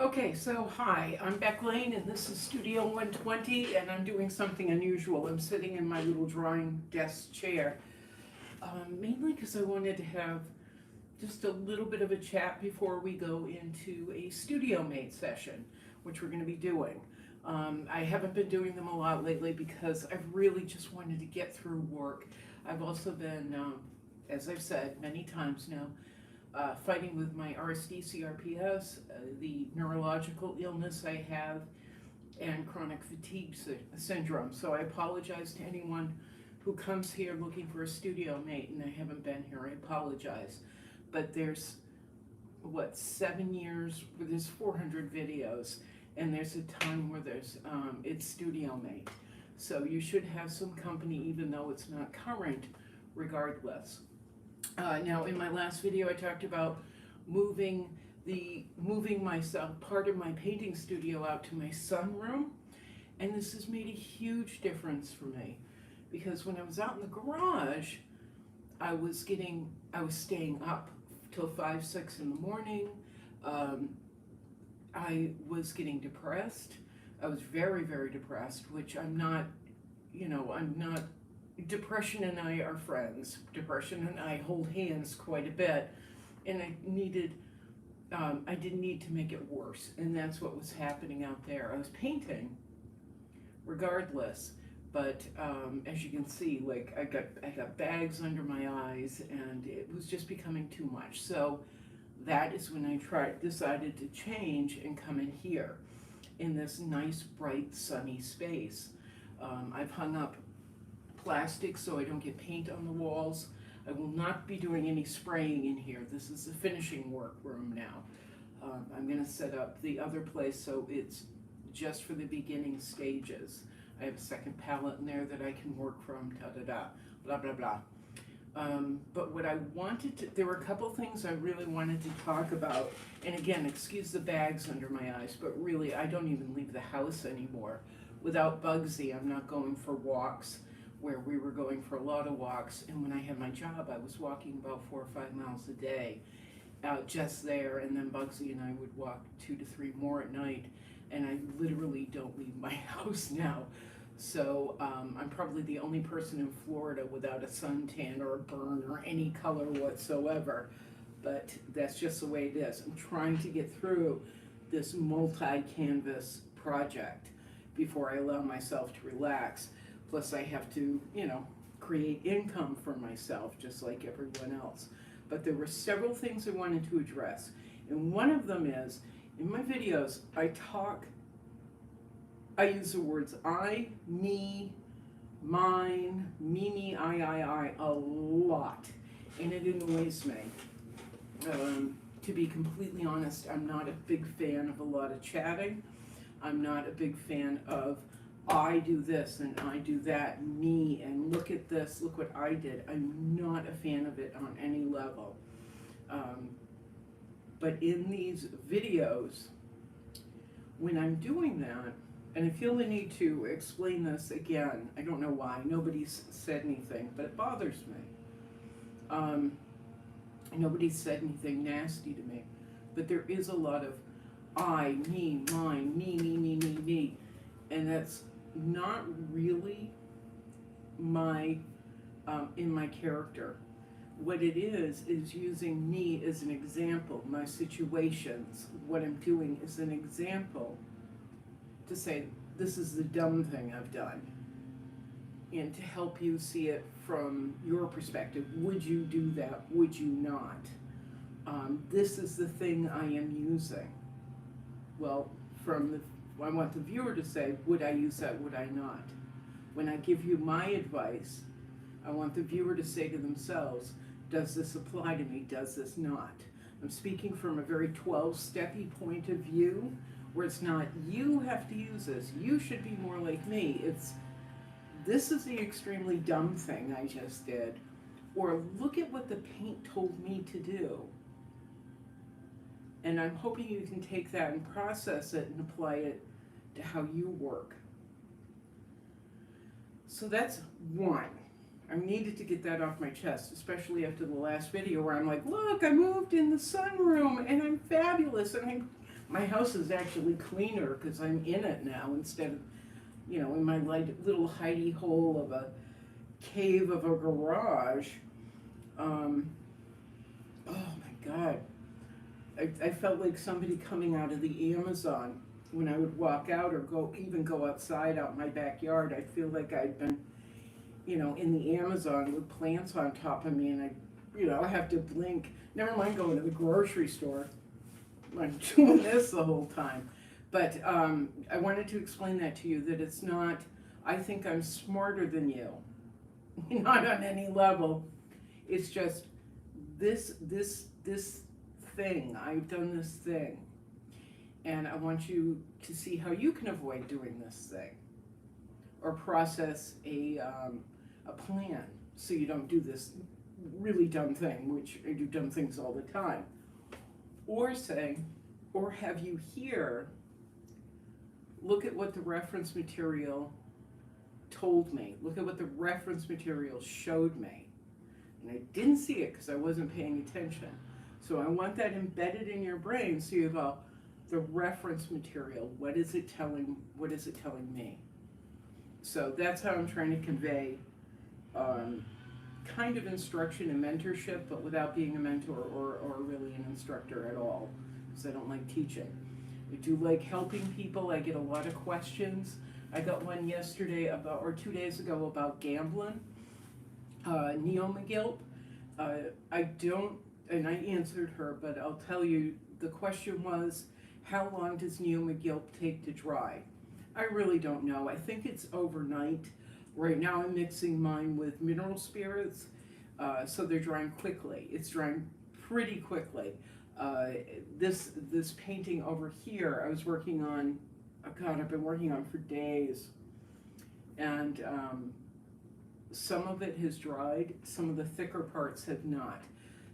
Okay, so hi, I'm Beck Lane and this is Studio 120 and I'm doing something unusual. I'm sitting in my little drawing desk chair, mainly because I wanted to have just a little bit of a chat before we go into a studio mate session, which we're going to be doing. I haven't been doing them a lot lately because I've really just wanted to get through work. I've also been, as I've said many times now, fighting with my RSD-CRPS, the neurological illness I have, and chronic fatigue syndrome. So I apologize to anyone who comes here looking for a studio mate and I haven't been here. I apologize. But there's, 7 years, there's 400 videos, and there's a time where it's studio mate. So you should have some company even though it's not current, regardless. Now, in my last video, I talked about moving myself, part of my painting studio out to my sunroom, and this has made a huge difference for me, because when I was out in the garage, I was staying up till 5, 6 in the morning. I was getting depressed. I was very, very depressed, which I'm not. Depression and I are friends. Depression and I hold hands quite a bit, and I didn't need to make it worse, and that's what was happening out there. I was painting, regardless, but as you can see, like I got bags under my eyes, and it was just becoming too much. So that is when I decided to change and come in here, in this nice, bright, sunny space. I've hung up plastic so I don't get paint on the walls. I will not be doing any spraying in here. This is the finishing work room now. I'm going to set up the other place so it's just for the beginning stages. I have a second palette in there that I can work from, blah, blah, blah. But what I wanted to, there were a couple things I really wanted to talk about. And again, excuse the bags under my eyes, but really I don't even leave the house anymore. Without Bugsy, I'm not going for walks, where we were going for a lot of walks, and when I had my job, I was walking about 4 or 5 miles a day, just there, and then Bugsy and I would walk 2 to 3 more at night, and I literally don't leave my house now. So I'm probably the only person in Florida without a suntan or a burn or any color whatsoever, but that's just the way it is. I'm trying to get through this multi-canvas project before I allow myself to relax. Plus I have to, create income for myself, just like everyone else. But there were several things I wanted to address. And one of them is, in my videos, I use the words I, me, mine, me, I, a lot. And it annoys me. To be completely honest, I'm not a big fan of a lot of chatting. I'm not a big fan of I do this and I do that, me, and look at this, look what I did. I'm not a fan of it on any level. But in these videos, when I'm doing that, and I feel the need to explain this again, I don't know why, nobody's said anything, but it bothers me. Nobody's said anything nasty to me, but there is a lot of I, me, mine, me, and that's not really my in my character. What it is using me as an example, my situations, what I'm doing is an example to say this is the dumb thing I've done, and to help you see it from your perspective. Would you do that? Would you not? This is the thing I am using. Well, I want the viewer to say, would I use that, would I not? When I give you my advice, I want the viewer to say to themselves, does this apply to me, does this not? I'm speaking from a very 12-steppy point of view, where it's not, you have to use this, you should be more like me. It's, this is the extremely dumb thing I just did, or look at what the paint told me to do. And I'm hoping you can take that and process it and apply it to how you work. So that's one. I needed to get that off my chest, especially after the last video where I'm like, look, I moved in the sunroom and I'm fabulous and my house is actually cleaner because I'm in it now instead of, in my little hidey hole of a cave of a garage. Oh my God. I felt like somebody coming out of the Amazon. When I would walk out or even go outside out in my backyard, I'd feel like I'd been, in the Amazon with plants on top of me, and I have to blink. Never mind going to the grocery store. I'm doing this the whole time. But I wanted to explain that to you, that it's not, I think I'm smarter than you. Not on any level. It's just this thing. I've done this thing. And I want you to see how you can avoid doing this thing. Or process a plan so you don't do this really dumb thing, which I do dumb things all the time. Or say, or have you here, look at what the reference material told me. Look at what the reference material showed me. And I didn't see it because I wasn't paying attention. So I want that embedded in your brain so you go, the reference material, what is it telling me? So that's how I'm trying to convey kind of instruction and mentorship, but without being a mentor or really an instructor at all, because I don't like teaching. I do like helping people. I get a lot of questions. I got one yesterday or 2 days ago about Gamblin, Neo-Mcgilt. And I answered her, but I'll tell you, the question was, how long does Neo-Mcgilt take to dry? I really don't know. I think it's overnight. Right now I'm mixing mine with mineral spirits, so they're drying quickly. It's drying pretty quickly. This painting over here I was working on, God, I've been working on for days. And some of it has dried, some of the thicker parts have not.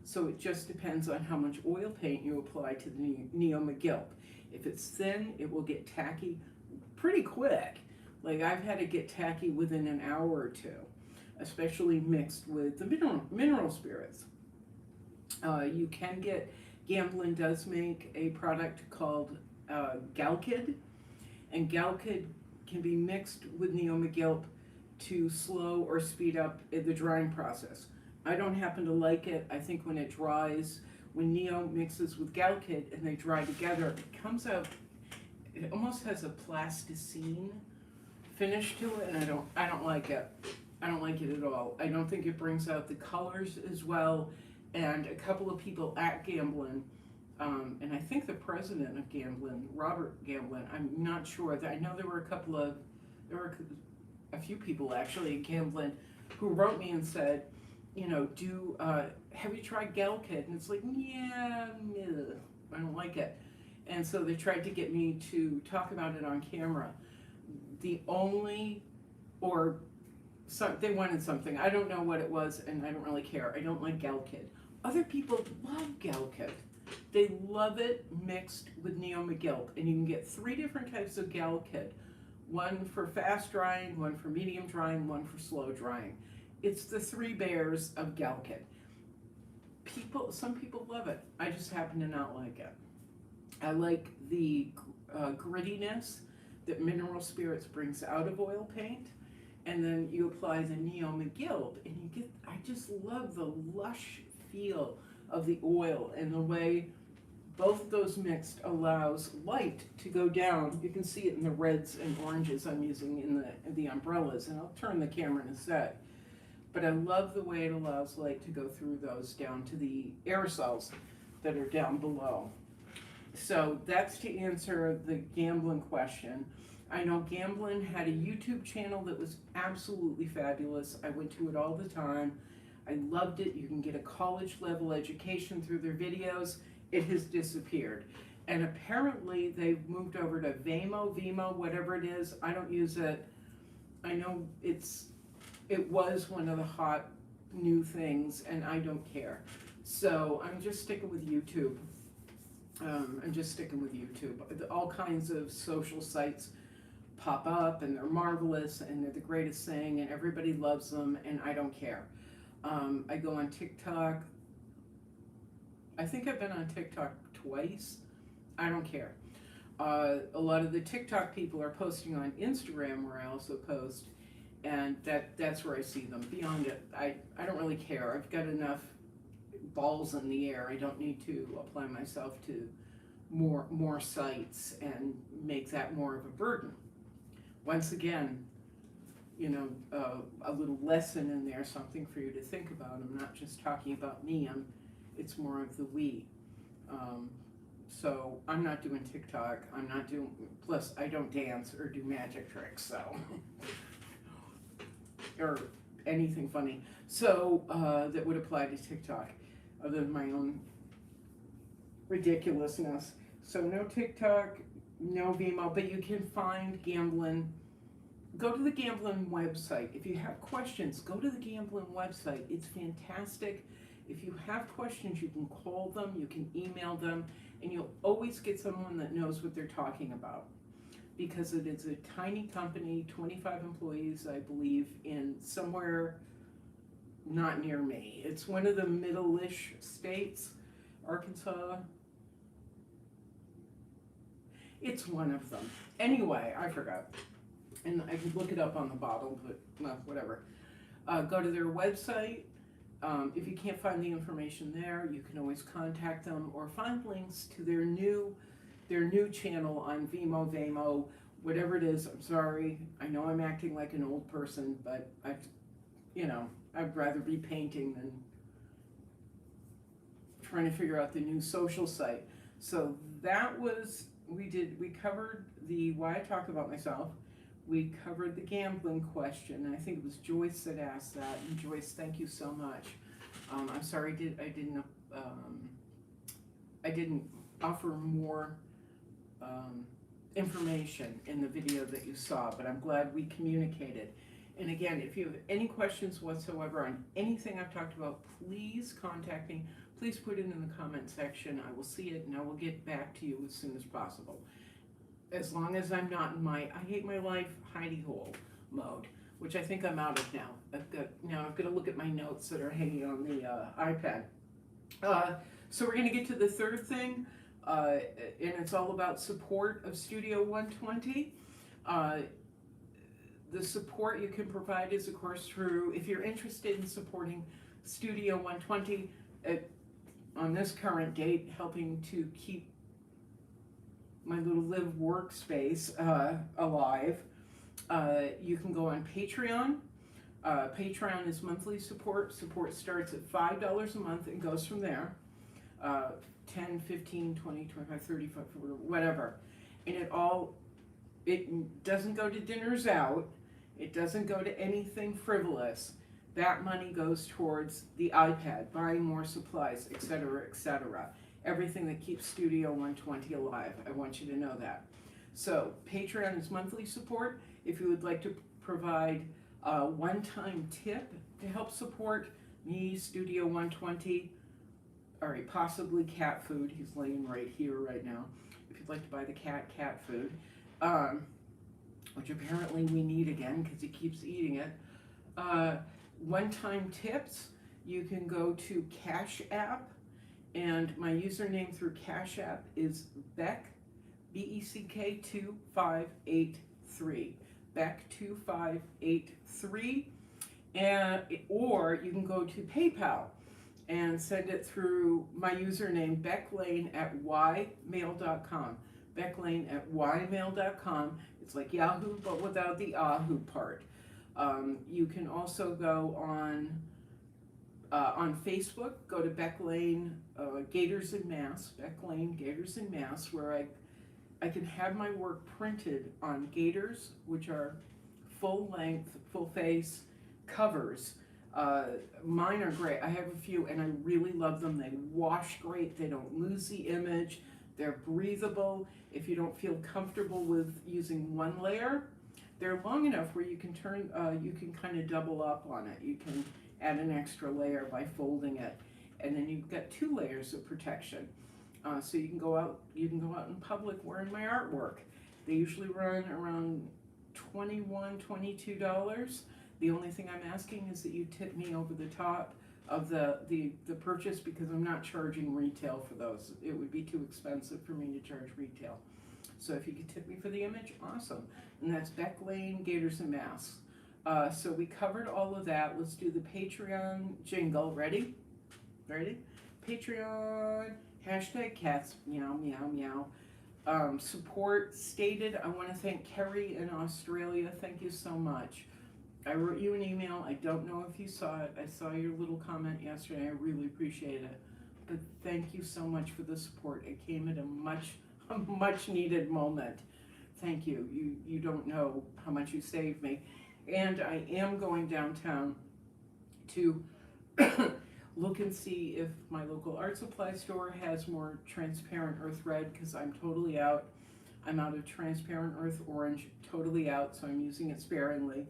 So it just depends on how much oil paint you apply to the Neo-Mcgilt. If it's thin, it will get tacky pretty quick. Like I've had to get tacky within an hour or two, especially mixed with the mineral spirits. You can get, Gamblin does make a product called Galkid, and Galkid can be mixed with Neo-Mcgilt to slow or speed up the drying process. I don't happen to like it. I think when it dries, when Neo mixes with Galkid and they dry together, it comes out, it almost has a plasticine finish to it, and I don't like it. I don't like it at all. I don't think it brings out the colors as well. And a couple of people at Gamblin, and I think the president of Gamblin, Robert Gamblin, I'm not sure. I know there were a few people actually at Gamblin who wrote me and said, have you tried Galkid? And it's like, yeah, I don't like it. And so they tried to get me to talk about it on camera. They wanted something. I don't know what it was, and I don't really care. I don't like Galkid. Other people love Galkid. They love it mixed with Neo-Mcgilt, and you can get 3 different types of Galkid. One for fast drying, one for medium drying, one for slow drying. It's the 3 bears of Galkid. Some people love it. I just happen to not like it. I like the grittiness that mineral spirits brings out of oil paint, and then you apply the Neo-Mcgilt, and you get, I just love the lush feel of the oil and the way both of those mixed allows light to go down. You can see it in the reds and oranges I'm using in the umbrellas, and I'll turn the camera in a sec. But I love the way it allows light to go through those down to the aerosols that are down below. So that's to answer the Gamblin question. I know Gamblin had a YouTube channel that was absolutely fabulous. I went to it all the time. I loved it. You can get a college level education through their videos. It has disappeared. And apparently they've moved over to Vimeo, whatever it is. I don't use it. I know it was one of the hot new things, and I don't care. So I'm just sticking with YouTube. All kinds of social sites pop up, and they're marvelous, and they're the greatest thing, and everybody loves them, and I don't care. I go on TikTok. I think I've been on TikTok twice. I don't care. A lot of the TikTok people are posting on Instagram, where I also post, and that's where I see them. Beyond it, I don't really care. I've got enough balls in the air. I don't need to apply myself to more sites and make that more of a burden. Once again, you know, a little lesson in there, something for you to think about. I'm not just talking about me. It's more of the we. So I'm not doing TikTok. I'm not doing. Plus, I don't dance or do magic tricks. So. Or anything funny. So that would apply to TikTok, other than my own ridiculousness. So no TikTok, no Vimeo, but you can find Gamblin. Go to the Gamblin website. If you have questions, go to the Gamblin website. It's fantastic. If you have questions, you can call them, you can email them, and you'll always get someone that knows what they're talking about. Because it is a tiny company, 25 employees, I believe, in somewhere not near me. It's one of the middle-ish states, Arkansas. It's one of them. Anyway, I forgot. And I could look it up on the bottle, but well, whatever. Go to their website. If you can't find the information there, you can always contact them or find links to their new channel on Vimeo, whatever it is. I'm sorry. I know I'm acting like an old person, but I'd rather be painting than trying to figure out the new social site. So that was, we covered the why I talk about myself. We covered the gambling question, and I think it was Joyce that asked that. And Joyce, thank you so much. I'm sorry I didn't offer more information in the video that you saw, but I'm glad we communicated. And again, if you have any questions whatsoever on anything I've talked about, please contact me. Please put it in the comment section. I will see it and I will get back to you as soon as possible. As long as I'm not in my I hate my life hidey hole mode, which I think I'm out of now. I've got to look at my notes that are hanging on the iPad. So we're going to get to the third thing, and it's all about support of Studio 120. The support you can provide is, of course, through, if you're interested in supporting Studio 120 on this current date, helping to keep my little live workspace alive, you can go on Patreon. Patreon is monthly support. Support starts at $5 a month and goes from there. 10, 15, 20, 25, 35, whatever. And it doesn't go to dinners out. It doesn't go to anything frivolous. That money goes towards the iPad, buying more supplies, etc., etc. Everything that keeps Studio 120 alive. I want you to know that. So Patreon is monthly support. If you would like to provide a one-time tip to help support me, Studio 120, all right, possibly cat food. He's laying right here right now. If you'd like to buy the cat food, which apparently we need again because he keeps eating it. One-time tips, you can go to Cash App, and my username through Cash App is Beck, BECK 2583, Beck 2583, or you can go to PayPal and send it through my username becklane@ymail.com, becklane@ymail.com. It's like Yahoo, but without the Ahoo part. You can also go on Facebook, go to Beck Lane Gators in Mass, Beck Lane Gators in Mass, where I can have my work printed on gaiters, which are full length, full face covers. Mine are great. I have a few and I really love them. They wash great. They don't lose the image. They're breathable. If you don't feel comfortable with using one layer, they're long enough where you can you can kind of double up on it. You can add an extra layer by folding it, and then you've got 2 layers of protection. So you can go out in public wearing my artwork. They usually run around $21, $22. The only thing I'm asking is that you tip me over the top of the purchase because I'm not charging retail for those. It would be too expensive for me to charge retail. So if you could tip me for the image, awesome. And that's Beck Lane, Gators and Masks. So we covered all of that. Let's do the Patreon jingle. Ready? Ready? Patreon, hashtag cats, meow, meow, meow. Support stated. I want to thank Kerry in Australia. Thank you so much. I wrote you an email. I don't know if you saw it. I saw your little comment yesterday. I really appreciate it. But thank you so much for the support. It came at a much needed moment. Thank you. You don't know how much you saved me. And I am going downtown to look and see if my local art supply store has more transparent earth red, because I'm totally out. I'm out of transparent earth orange, totally out, so I'm using it sparingly.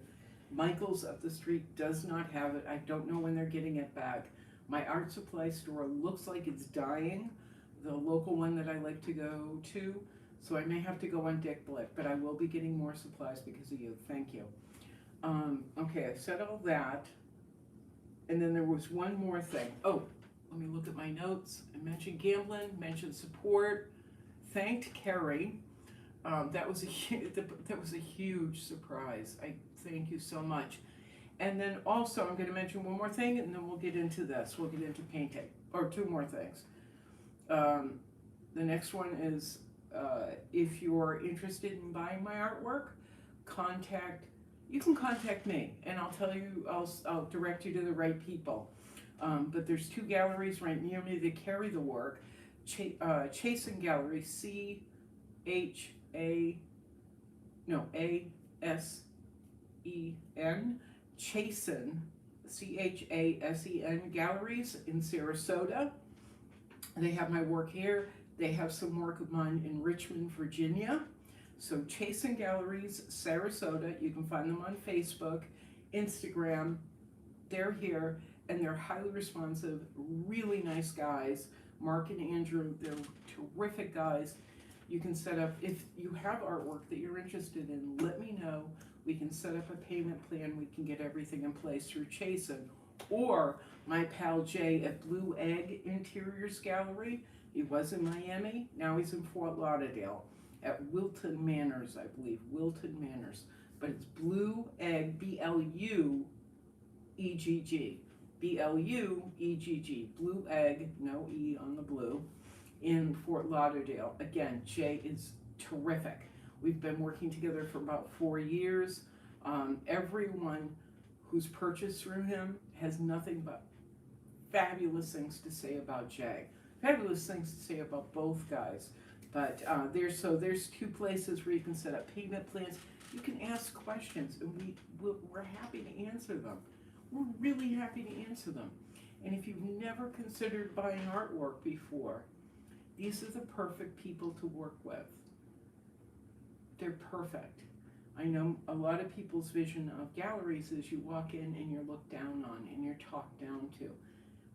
Michael's up the street does not have it. I don't know when they're getting it back. My art supply store looks like it's dying, the local one that I like to go to, so I may have to go on Dick Blick, but I will be getting more supplies because of you. Thank you. Okay, I've said all that. And then there was one more thing. Oh, let me look at my notes. I mentioned Gamblin, mentioned support, thanked Kerry. That was a huge surprise. I thank you so much. And then also I'm going to mention one more thing, and then we'll get into this. We'll get into painting, or two more things. The next one is if you're interested in buying my artwork, you can contact me, and I'll tell you, I'll direct you to the right people. But there's two galleries right near me that carry the work. Chasen Galleries, A-S-E-N, Chasen, C-H-A-S-E-N Galleries in Sarasota. They have my work here. They have some work of mine in Richmond, Virginia. So Chasen Galleries Sarasota, you can find them on Facebook, Instagram. They're here, and they're highly responsive, really nice guys. Mark and Andrew, they're terrific guys. You can set up, if you have artwork that you're interested in, let me know. We can set up a payment plan. We can get everything in place through Chasen. Or my pal Jay at Blue Egg Interiors Gallery. He was in Miami, now he's in Fort Lauderdale at Wilton Manors, I believe, Wilton Manors. But it's Blue Egg, B-L-U-E-G-G. B-L-U-E-G-G. Blue Egg, no E on the blue, in Fort Lauderdale. Again, Jay is terrific. We've been working together for about 4 years. Everyone who's purchased through him has nothing but fabulous things to say about Jay. Fabulous things to say about both guys. But there's two places where you can set up payment plans. You can ask questions, and we're happy to answer them. We're really happy to answer them. And if you've never considered buying artwork before, these are the perfect people to work with. They're perfect. I know a lot of people's vision of galleries is you walk in and you're looked down on and you're talked down to.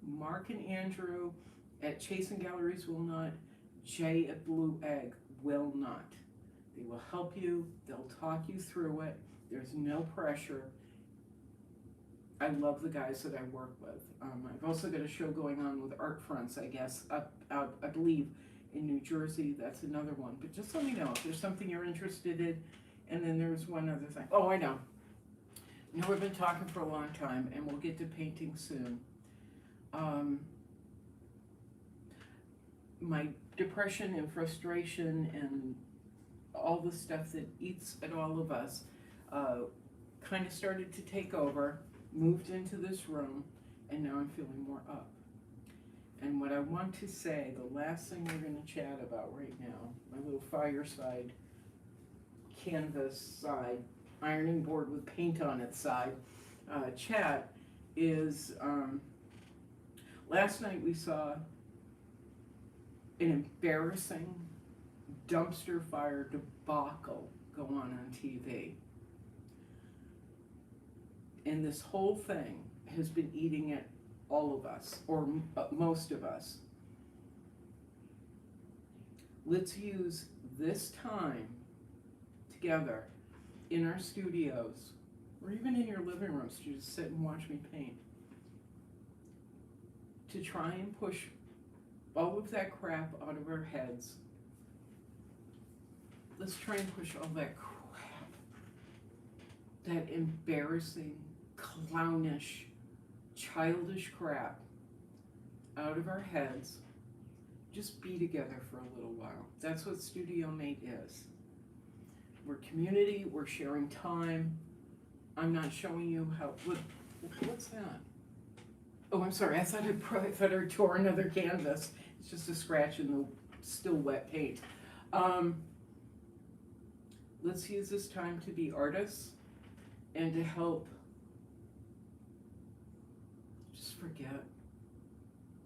Mark and Andrew at Chasen Galleries will not. Jay at Blue Egg will not. They will help you. They'll talk you through it. There's no pressure. I love the guys that I work with. I've also got a show going on with Art Fronts, I guess, I believe, in New Jersey. That's another one. But just let me know if there's something you're interested in. And then there's one other thing. Oh, I know. You know, we've been talking for a long time, and we'll get to painting soon. My depression and frustration and all the stuff that eats at all of us kind of started to take over, moved into this room, and now I'm feeling more up. And what I want to say, the last thing we're going to chat about right now, my little fireside canvas side, ironing board with paint on its side, chat is last night we saw an embarrassing dumpster fire debacle go on TV. And this whole thing has been eating at all of us, or most of us. Let's use this time together in our studios, or even in your living rooms, to just sit and watch me paint. to try and push all of that crap out of our heads. Let's try and push all that crap, that embarrassing, clownish, childish crap out of our heads. Just be together for a little while. That's what Studio Mate is. We're community, we're sharing time. I'm not showing you how, what's that? Oh, I'm sorry, I thought I tore another canvas. It's just a scratch in the still wet paint. Let's use this time to be artists and to help just forget,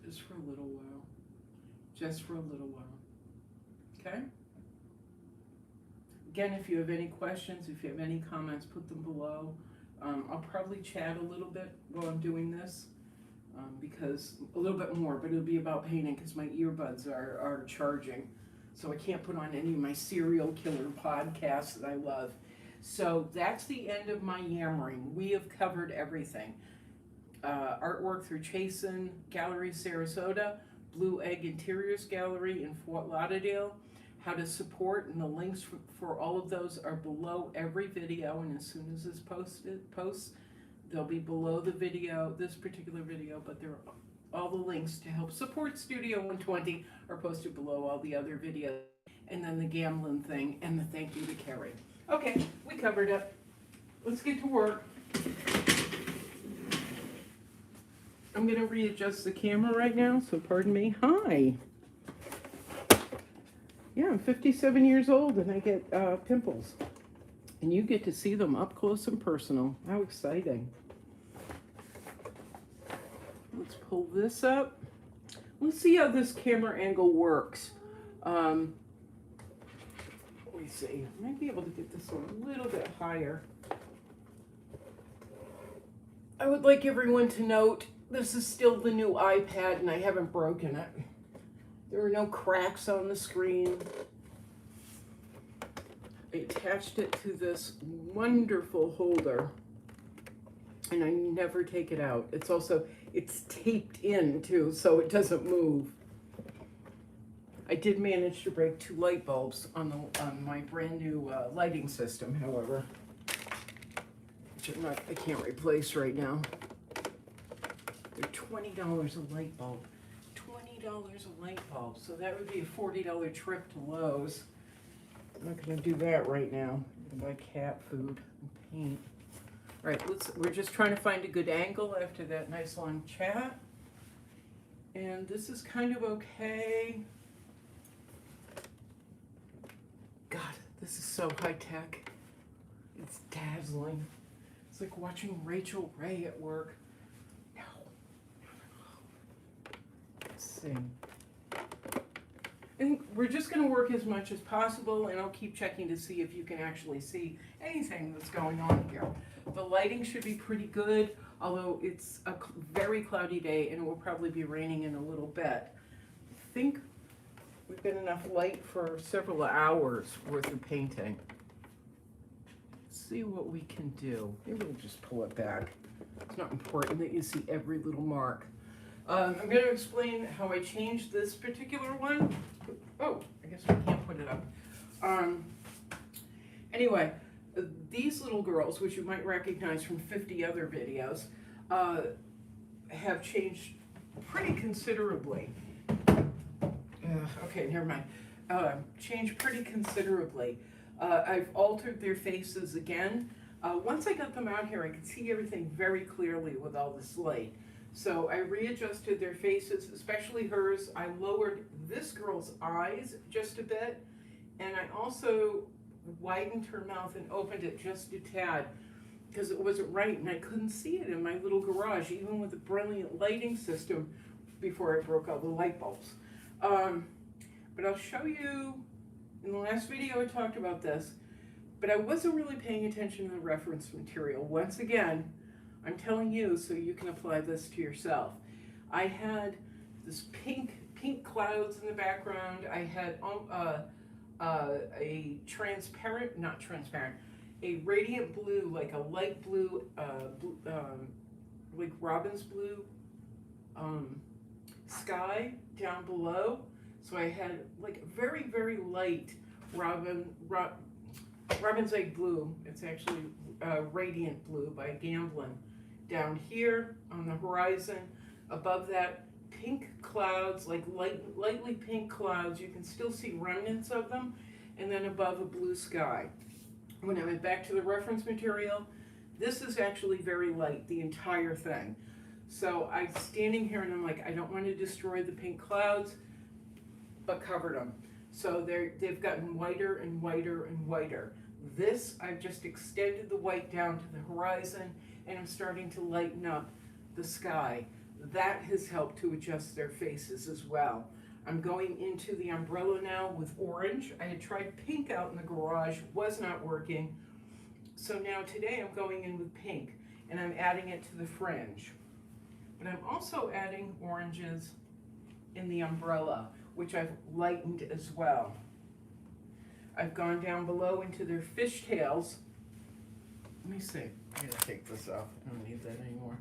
just for a little while, just for a little while, okay? Again, if you have any questions, if you have any comments, put them below. I'll probably chat a little bit while I'm doing this, because a little bit more, but it'll be about painting because my earbuds are charging. So I can't put on any of my serial killer podcasts that I love. So that's the end of my yammering. We have covered everything. Artwork through Chasen Galleries Sarasota, Blue Egg Interiors Gallery in Fort Lauderdale. How to support, and the links for all of those are below every video, and as soon as this posts, they'll be below the video, this particular video, but there are all the links to help support Studio 120 are posted below all the other videos, and then the Gamblin thing, and the thank you to Carrie. Okay, we covered it. Let's get to work. I'm going to readjust the camera right now, so pardon me. Hi. Yeah, I'm 57 years old and I get pimples. And you get to see them up close and personal. How exciting. Let's pull this up. Let's see how this camera angle works. Let me see. I might be able to get this a little bit higher. I would like everyone to note this is still the new iPad and I haven't broken it. There are no cracks on the screen. I attached it to this wonderful holder and I never take it out. It's taped in too, so it doesn't move. I did manage to break 2 light bulbs on my brand new lighting system, however, which I can't replace right now. They're $20 a light bulb. $20 a light bulb, so that would be a $40 trip to Lowe's. I'm not going to do that right now. I'm going to buy cat food and paint. All right, we're just trying to find a good angle after that nice long chat. And this is kind of okay. God, this is so high tech. It's dazzling. It's like watching Rachel Ray at work. No. Let's see. And we're just going to work as much as possible, and I'll keep checking to see if you can actually see anything that's going on here. The lighting should be pretty good, although it's a very cloudy day, and it will probably be raining in a little bit. I think we've got enough light for several hours worth of painting. Let's see what we can do. Maybe we'll just pull it back. It's not important that you see every little mark. I'm going to explain how I changed this particular one. Oh, I guess we can't put it up. Anyway, these little girls, which you might recognize from 50 other videos, have changed pretty considerably. Okay, never mind. Changed pretty considerably. I've altered their faces again. Once I got them out here, I could see everything very clearly with all this light. So I readjusted their faces, especially hers. I lowered this girl's eyes just a bit, and I also widened her mouth and opened it just a tad because it wasn't right, and I couldn't see it in my little garage, even with a brilliant lighting system before I broke all the light bulbs. But I'll show you, in the last video I talked about this, but I wasn't really paying attention to the reference material. Once again, I'm telling you so you can apply this to yourself. I had this pink clouds in the background. I had a transparent, not transparent, a radiant blue, like a light blue, like robin's blue sky down below. So I had like very, very light Robin's Egg Blue. It's actually Radiant Blue by Gamblin. Down here on the horizon, above that, pink clouds, like lightly pink clouds. You can still see remnants of them. And then above a blue sky. When I went back to the reference material, this is actually very light, the entire thing. So I'm standing here and I'm like, I don't want to destroy the pink clouds, but covered them. So they've gotten whiter and whiter and whiter. This, I've just extended the white down to the horizon and I'm starting to lighten up the sky. That has helped to adjust their faces as well. I'm going into the umbrella now with orange. I had tried pink out in the garage, was not working. So now today I'm going in with pink and I'm adding it to the fringe. But I'm also adding oranges in the umbrella, which I've lightened as well. I've gone down below into their fishtails. Let me see, I gotta take this off, I don't need that anymore.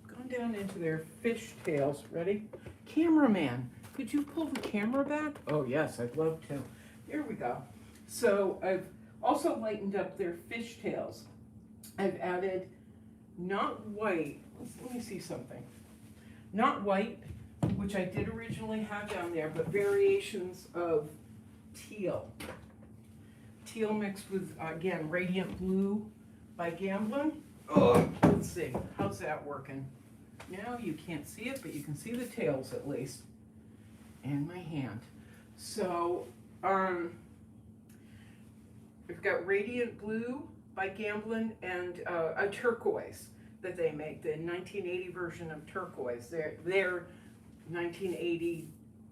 Gone down into their fishtails, ready? Cameraman, could you pull the camera back? Oh yes, I'd love to. Here we go. So I've also lightened up their fishtails. I've added not white, let me see something. Not white, which I did originally have down there, but variations of teal. Teal mixed with, again, Radiant Blue by Gamblin. Oh, let's see, how's that working? Now you can't see it, but you can see the tails at least. And my hand. So, we've got Radiant Blue by Gamblin and a turquoise that they make, the 1980 version of turquoise. Their 1980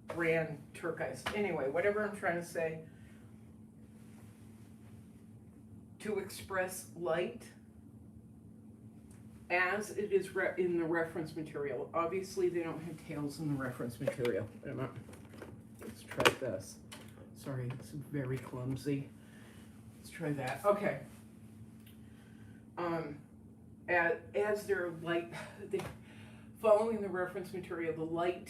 brand turquoise. Anyway, whatever I'm trying to say, to express light as it is in the reference material. Obviously, they don't have tails in the reference material. Let's try this. Sorry, it's very clumsy. Let's try that. Okay. As they're light, following the reference material, the light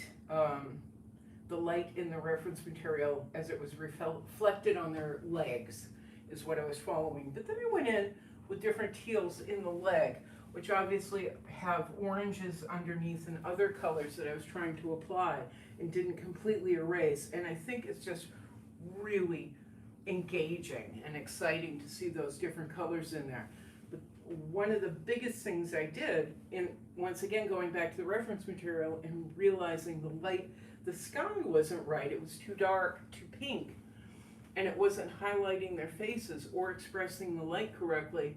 in the reference material as it was reflected on their legs is what I was following. But then I went in with different teals in the leg, which obviously have oranges underneath and other colors that I was trying to apply and didn't completely erase. And I think it's just really engaging and exciting to see those different colors in there. But one of the biggest things I did, in once again going back to the reference material and realizing the sky wasn't right. It was too dark, too pink, and it wasn't highlighting their faces or expressing the light correctly.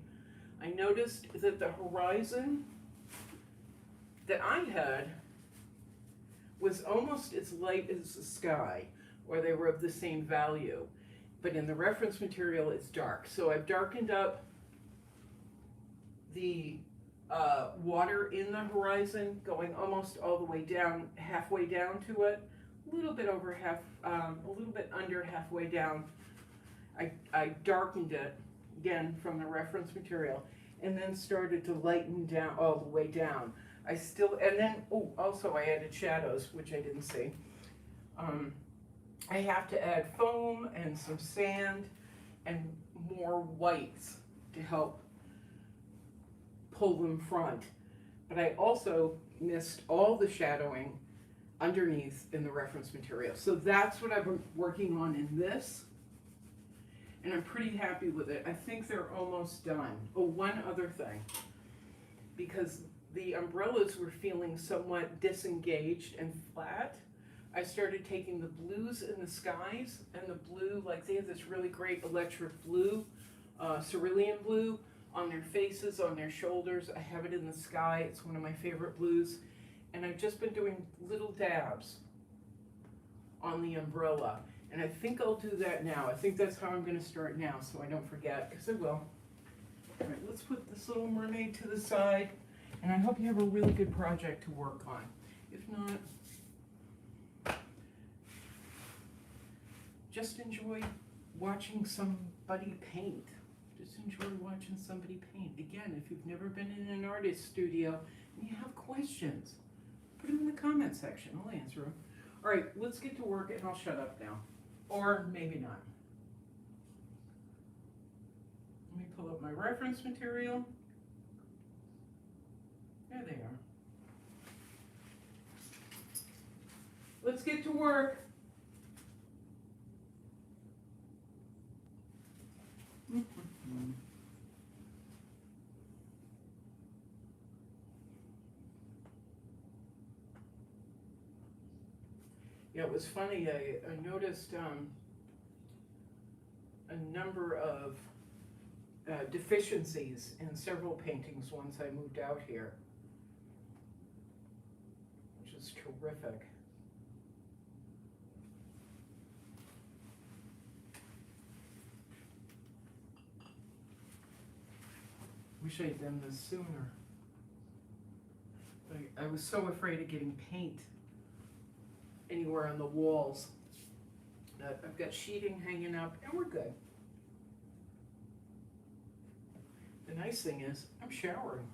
I noticed that the horizon that I had was almost as light as the sky, or they were of the same value. But in the reference material, it's dark. So I've darkened up the water in the horizon, going almost all the way down, halfway down to it, a little bit over half, a little bit under halfway down. I darkened it again from the reference material, and then started to lighten down all the way down. And then, also I added shadows, which I didn't see. I have to add foam and some sand and more whites to help pull them front. But I also missed all the shadowing underneath in the reference material. So that's what I've been working on in this. And I'm pretty happy with it. I think they're almost done. Oh, one other thing. Because the umbrellas were feeling somewhat disengaged and flat, I started taking the blues in the skies and the blue, like they have this really great electric blue, cerulean blue on their faces, on their shoulders. I have it in the sky. It's one of my favorite blues. And I've just been doing little dabs on the umbrella. And I think I'll do that now. I think that's how I'm going to start now, so I don't forget, because I will. All right, let's put this little mermaid to the side, and I hope you have a really good project to work on. If not, just enjoy watching somebody paint. Just enjoy watching somebody paint. Again, if you've never been in an artist studio and you have questions, Put them in the comment section. I'll answer them. All right, let's get to work and I'll shut up now. Or maybe not. Let me pull up my reference material. There they are. Let's get to work. Yeah, it was funny. I noticed a number of deficiencies in several paintings once I moved out here, which is terrific. Wish I'd done this sooner. I was so afraid of getting paint anywhere on the walls that I've got sheeting hanging up and we're good. The nice thing is I'm showering.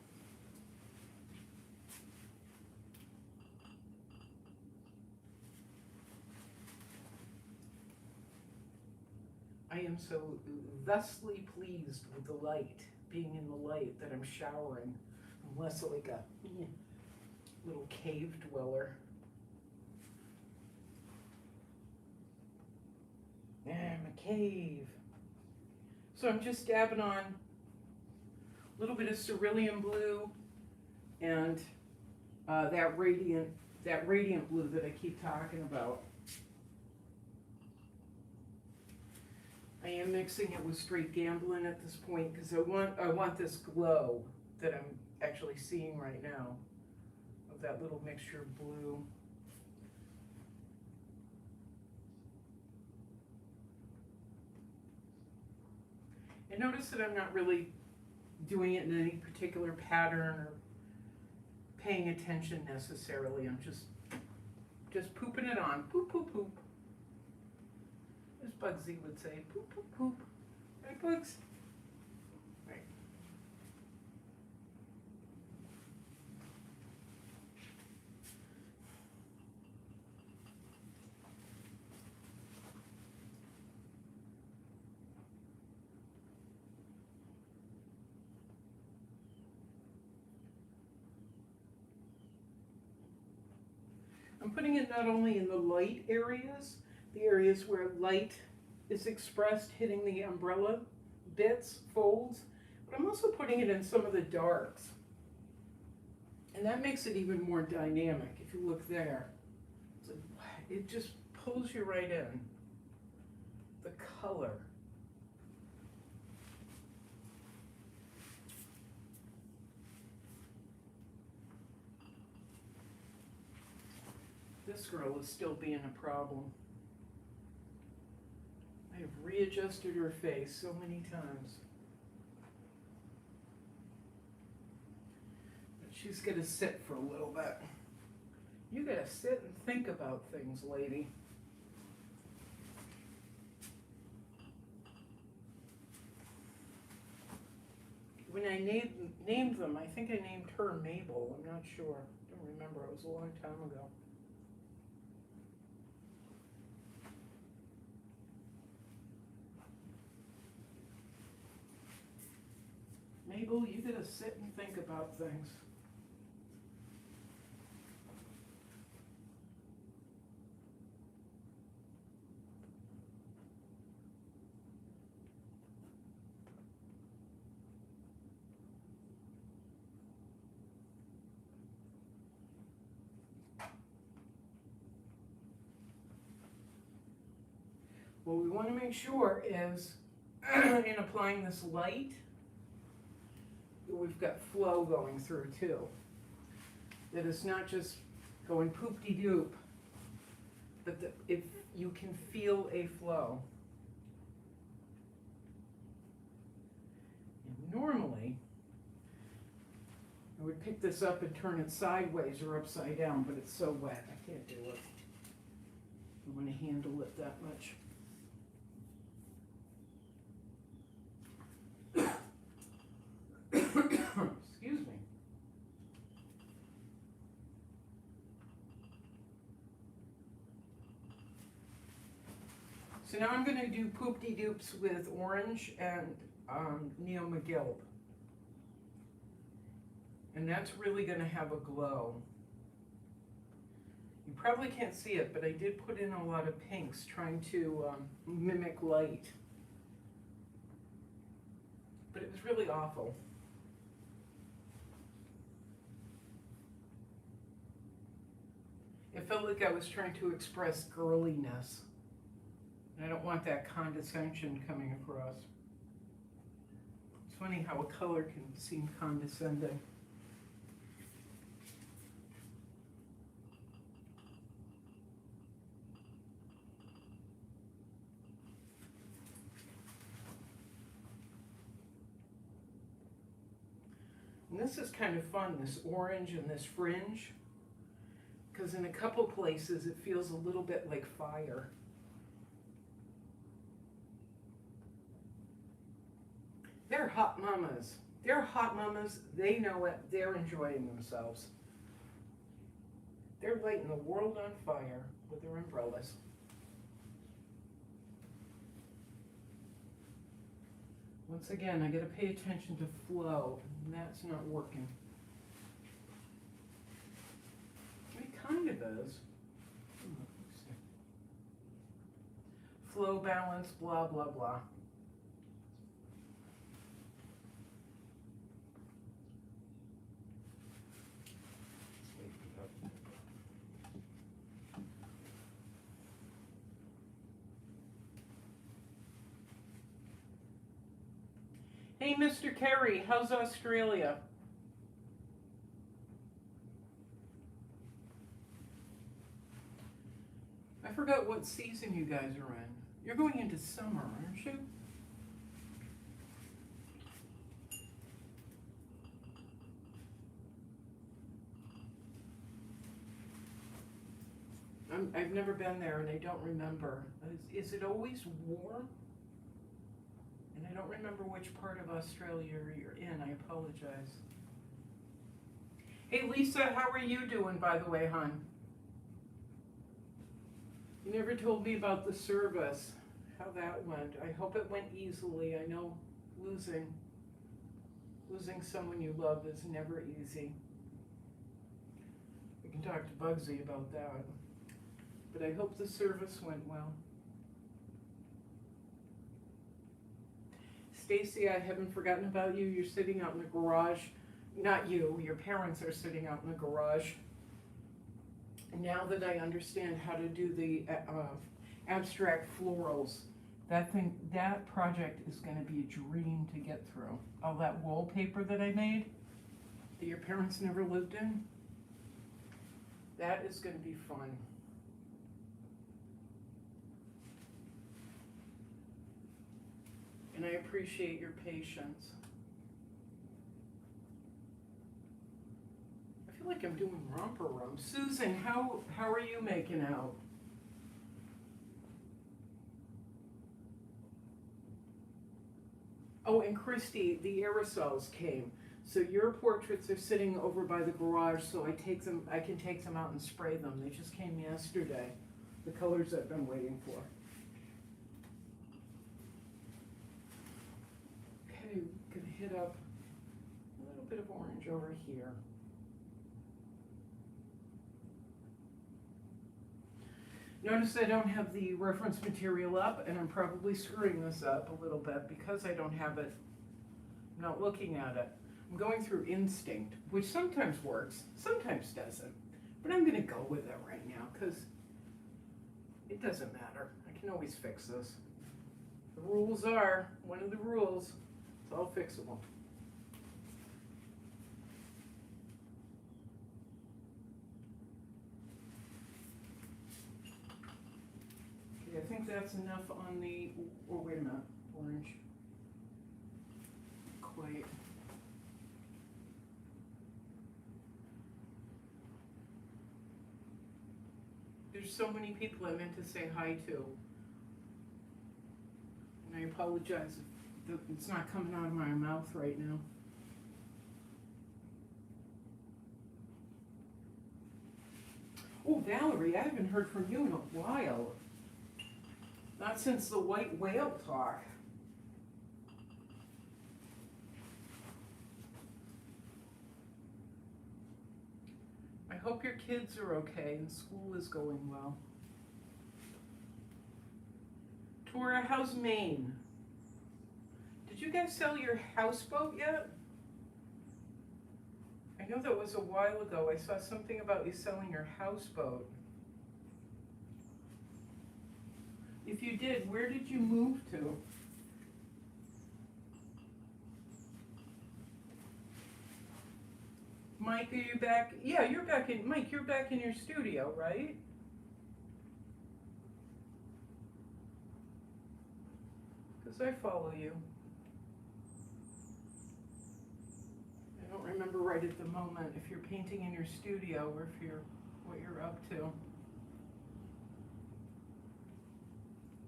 I am so thusly pleased with the light, being in the light, that I'm showering. I'm less like a little cave dweller. I'm a cave. So I'm just dabbing on a little bit of cerulean blue and that radiant blue that I keep talking about. I am mixing it with straight Gamblin at this point because I want this glow that I'm actually seeing right now of that little mixture of blue. And notice that I'm not really doing it in any particular pattern or paying attention necessarily. I'm just pooping it on. Poop, poop, poop. As Bugsy would say, poop, poop, poop. Right, Bugs? Right. I'm putting it not only in the light areas, the areas where light is expressed, hitting the umbrella bits, folds, but I'm also putting it in some of the darks. And that makes it even more dynamic. If you look there, it just pulls you right in. The color. This girl is still being a problem. I have readjusted her face so many times. But she's gonna sit for a little bit. You gotta sit and think about things, lady. When I named them, I think I named her Mabel. I'm not sure. I don't remember. It was a long time ago. Mabel, you gotta sit and think about things. What we want to make sure is, in applying this light, we've got flow going through too. That it's not just going poop-de-doop, but if you can feel a flow. And normally, I would pick this up and turn it sideways or upside down, but it's so wet, I can't do it. I want to handle it that much. Excuse me. So now I'm going to do Poop-de-Doops with orange and Neo-Mcgilt. And that's really going to have a glow. You probably can't see it, but I did put in a lot of pinks trying to mimic light. But it was really awful. It felt like I was trying to express girliness. And I don't want that condescension coming across. It's funny how a color can seem condescending. And this is kind of fun, this orange and this fringe, because in a couple places it feels a little bit like fire. They're hot mamas. They're hot mamas. They know it. They're enjoying themselves. They're lighting the world on fire with their umbrellas. Once again, I got to pay attention to flow, and that's not working. It kind of is. Flow, balance, blah, blah, blah. Hey, Mr. Kerry, how's Australia? I forgot what season you guys are in. You're going into summer, aren't you? I've never been there and I don't remember. Is it always warm? And I don't remember which part of Australia you're in. I apologize. Hey, Lisa, how are you doing, by the way, hon? You never told me about the service, how that went. I hope it went easily. I know losing someone you love is never easy. We can talk to Bugsy about that. But I hope the service went well. Stacy, I haven't forgotten about you. You're sitting out in the garage. Not you, your parents are sitting out in the garage. And now that I understand how to do the abstract florals, that project is going to be a dream to get through. All that wallpaper that I made, that your parents never lived in, that is going to be fun. And I appreciate your patience. I feel like I'm doing romper room. Susan, how are you making out? Oh, and Christy, the aerosols came. So your portraits are sitting over by the garage, so I can take them out and spray them. They just came yesterday. The colors I've been waiting for. Okay, gonna hit up a little bit of orange over here. Notice I don't have the reference material up, and I'm probably screwing this up a little bit because I don't have it, I'm not looking at it. I'm going through instinct, which sometimes works, sometimes doesn't. But I'm gonna go with it right now because it doesn't matter. I can always fix this. The rules are, one of the rules, it's all fixable. Okay, I think that's enough on the, oh wait a minute, orange. Quite. There's so many people I meant to say hi to. And I apologize if it's not coming out of my mouth right now. Oh, Valerie, I haven't heard from you in a while. Not since the white whale talk. I hope your kids are okay and school is going well. Tora, how's Maine? Did you guys sell your houseboat yet? I know that was a while ago. I saw something about you selling your houseboat. If you did, where did you move to? Mike, are you back? Yeah, you're back in, Mike, you're back in your studio, right? Because I follow you. I don't remember right at the moment if you're painting in your studio or if you're, what you're up to.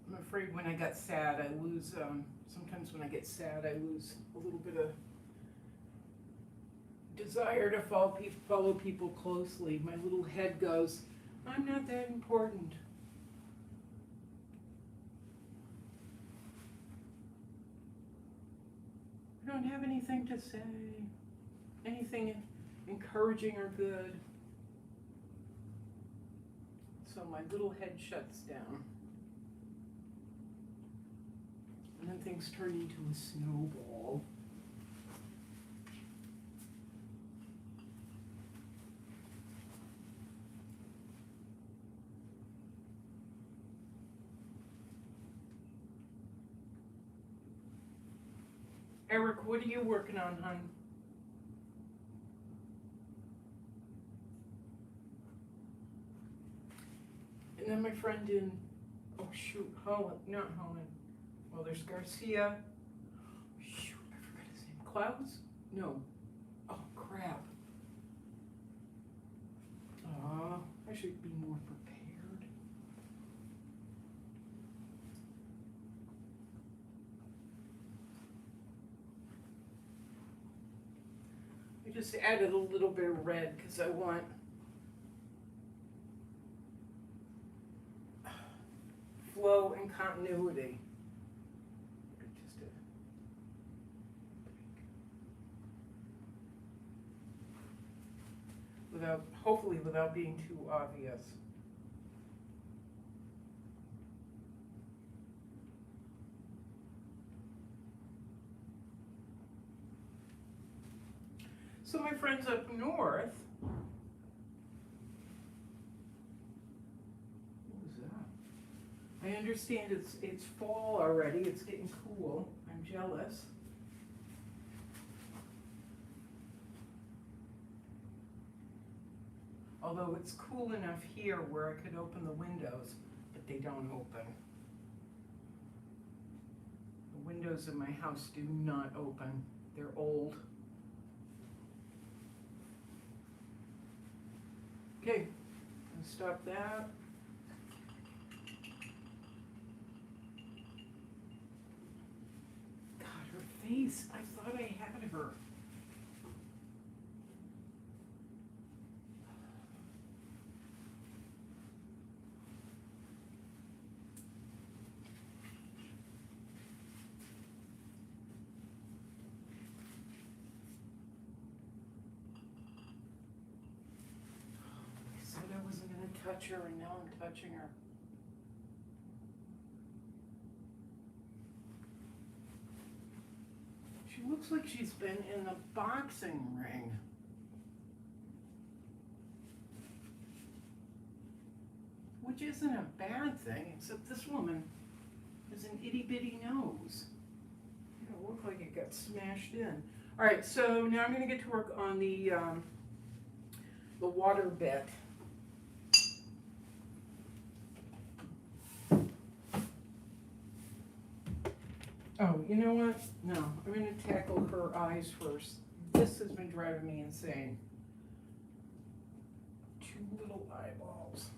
I'm afraid when I got sad, I lose, sometimes when I get sad, I lose a little bit of desire to follow people closely. My little head goes, I'm not that important. I don't have anything to say, anything encouraging or good. So my little head shuts down. And then things turn into a snowball. Eric, what are you working on, hon? And then my friend in, oh shoot, Holland, not Holland. Well, there's Garcia. Shoot, I forgot his name. Clouds? No. Oh, crap. I should be more prepared. I just added a little bit of red because I want flow and continuity. Hopefully without being too obvious. So my friends up north, what was that? I understand it's fall already, it's getting cool. I'm jealous. Although it's cool enough here where I could open the windows, but they don't open. The windows in my house do not open. They're old. Okay, I'll stop that. God, her face, I thought I had her. Touch her, and now I'm touching her. She looks like she's been in the boxing ring. Which isn't a bad thing, except this woman has an itty bitty nose. It don't look like it got smashed in. All right, so now I'm going to get to work on the water bit. Oh, you know what? No, I'm going to tackle her eyes first. This has been driving me insane. Two little eyeballs.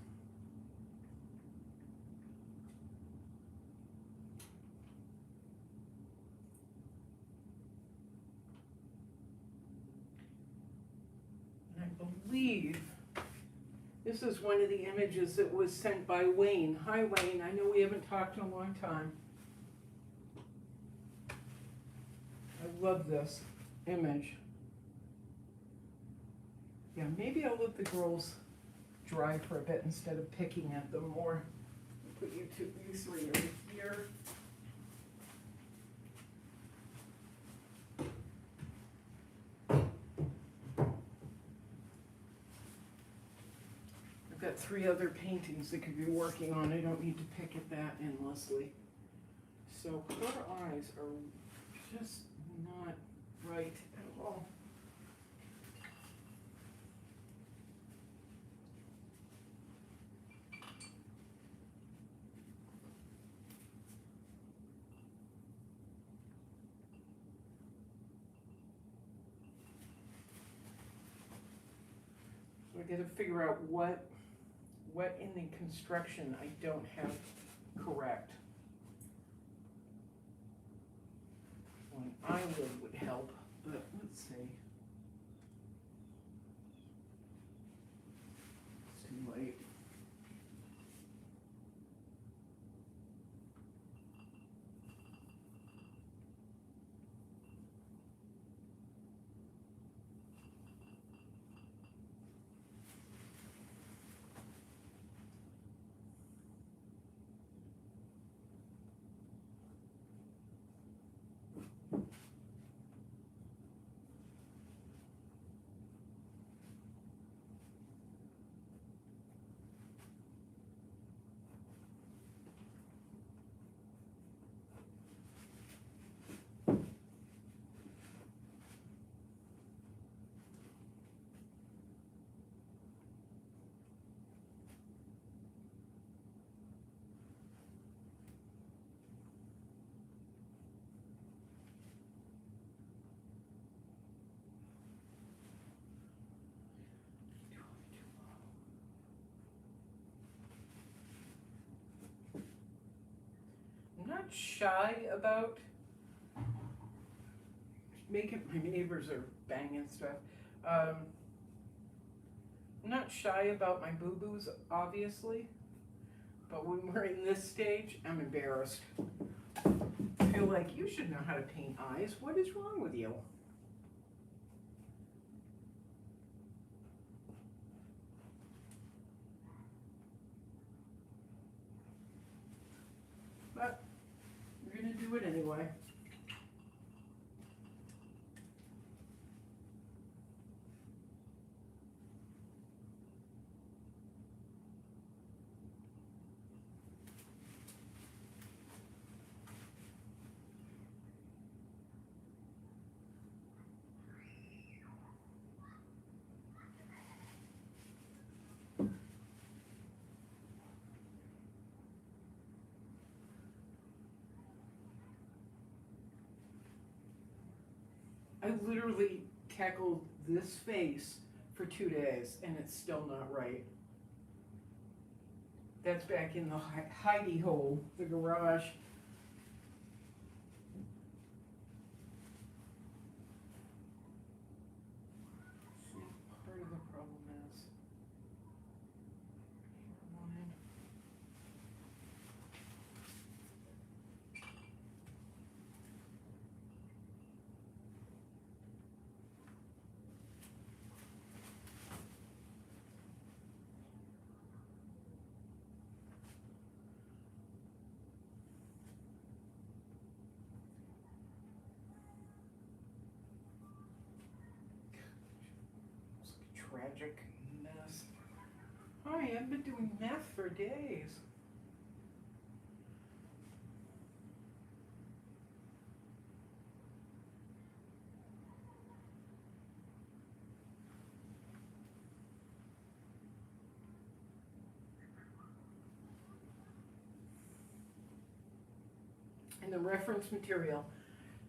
And I believe This is one of the images that was sent by Wayne. Hi Wayne, I know we haven't talked in a long time. I love this image. Yeah, maybe I'll let the girls dry for a bit instead of picking at them more. Put you three over here. I've got 3 other paintings that could be working on. I don't need to pick at that endlessly. So her eyes are just not right at all. So I got to figure out what in the construction I don't have correct. An eyelid would help, but let's see. It's too late. I'm not shy about making, my neighbors are banging stuff. I'm not shy about my boo-boos, obviously, but when we're in this stage, I'm embarrassed. I feel like you should know how to paint eyes. What is wrong with you? But we're gonna do it anyway. I literally tackled this face for 2 days and it's still not right. That's back in the hidey hole, the garage. See, part of the problem is hairline. Tragic mess. Hi, I've been doing meth for days. And the reference material,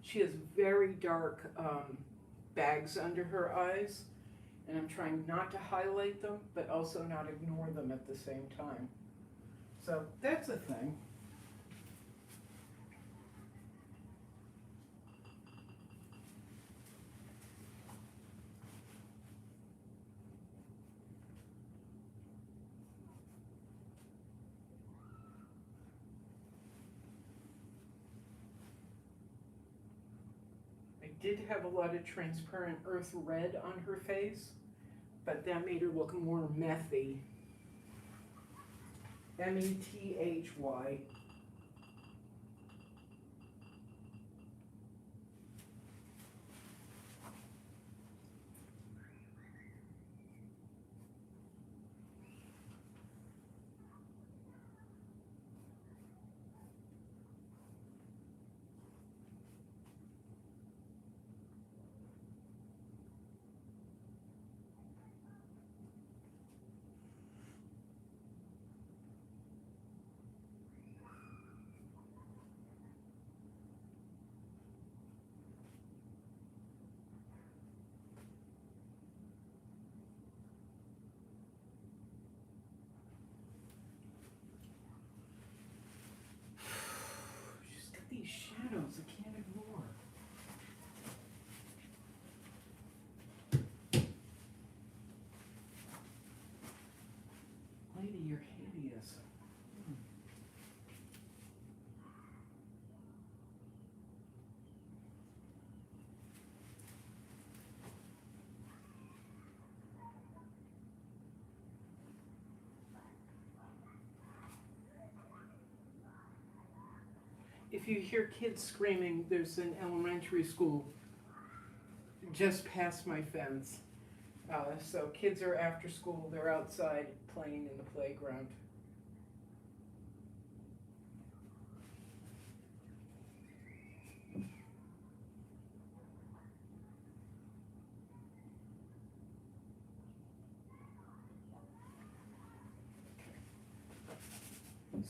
she has very dark bags under her eyes. And I'm trying not to highlight them, but also not ignore them at the same time. So that's a thing. did have a lot of transparent earth red on her face, but that made her look more methy. M-E-T-H-Y. She's got these shadows I can't ignore. Lady, you're hideous. If you hear kids screaming, there's an elementary school just past my fence. So kids are after school, they're outside playing in the playground.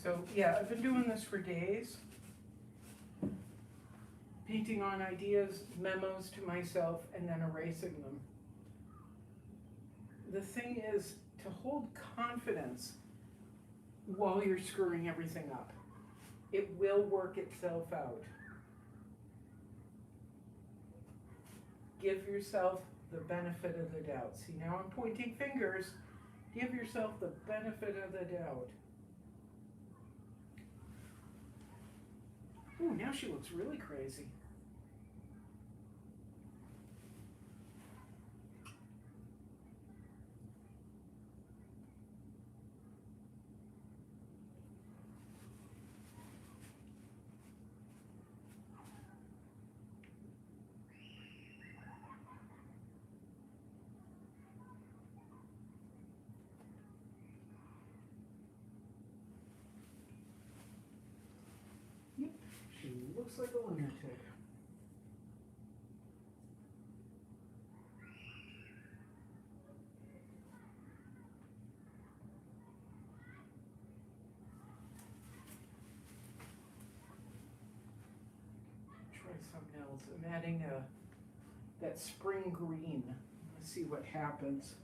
So yeah, I've been doing this for days. Painting on ideas, memos to myself, and then erasing them. The thing is to hold confidence while you're screwing everything up. It will work itself out. Give yourself the benefit of the doubt. See, now I'm pointing fingers. Give yourself the benefit of the doubt. Ooh, now she looks really crazy. Yep, she looks like a lunatic. Try something else. I'm adding that spring green. Let's see what happens.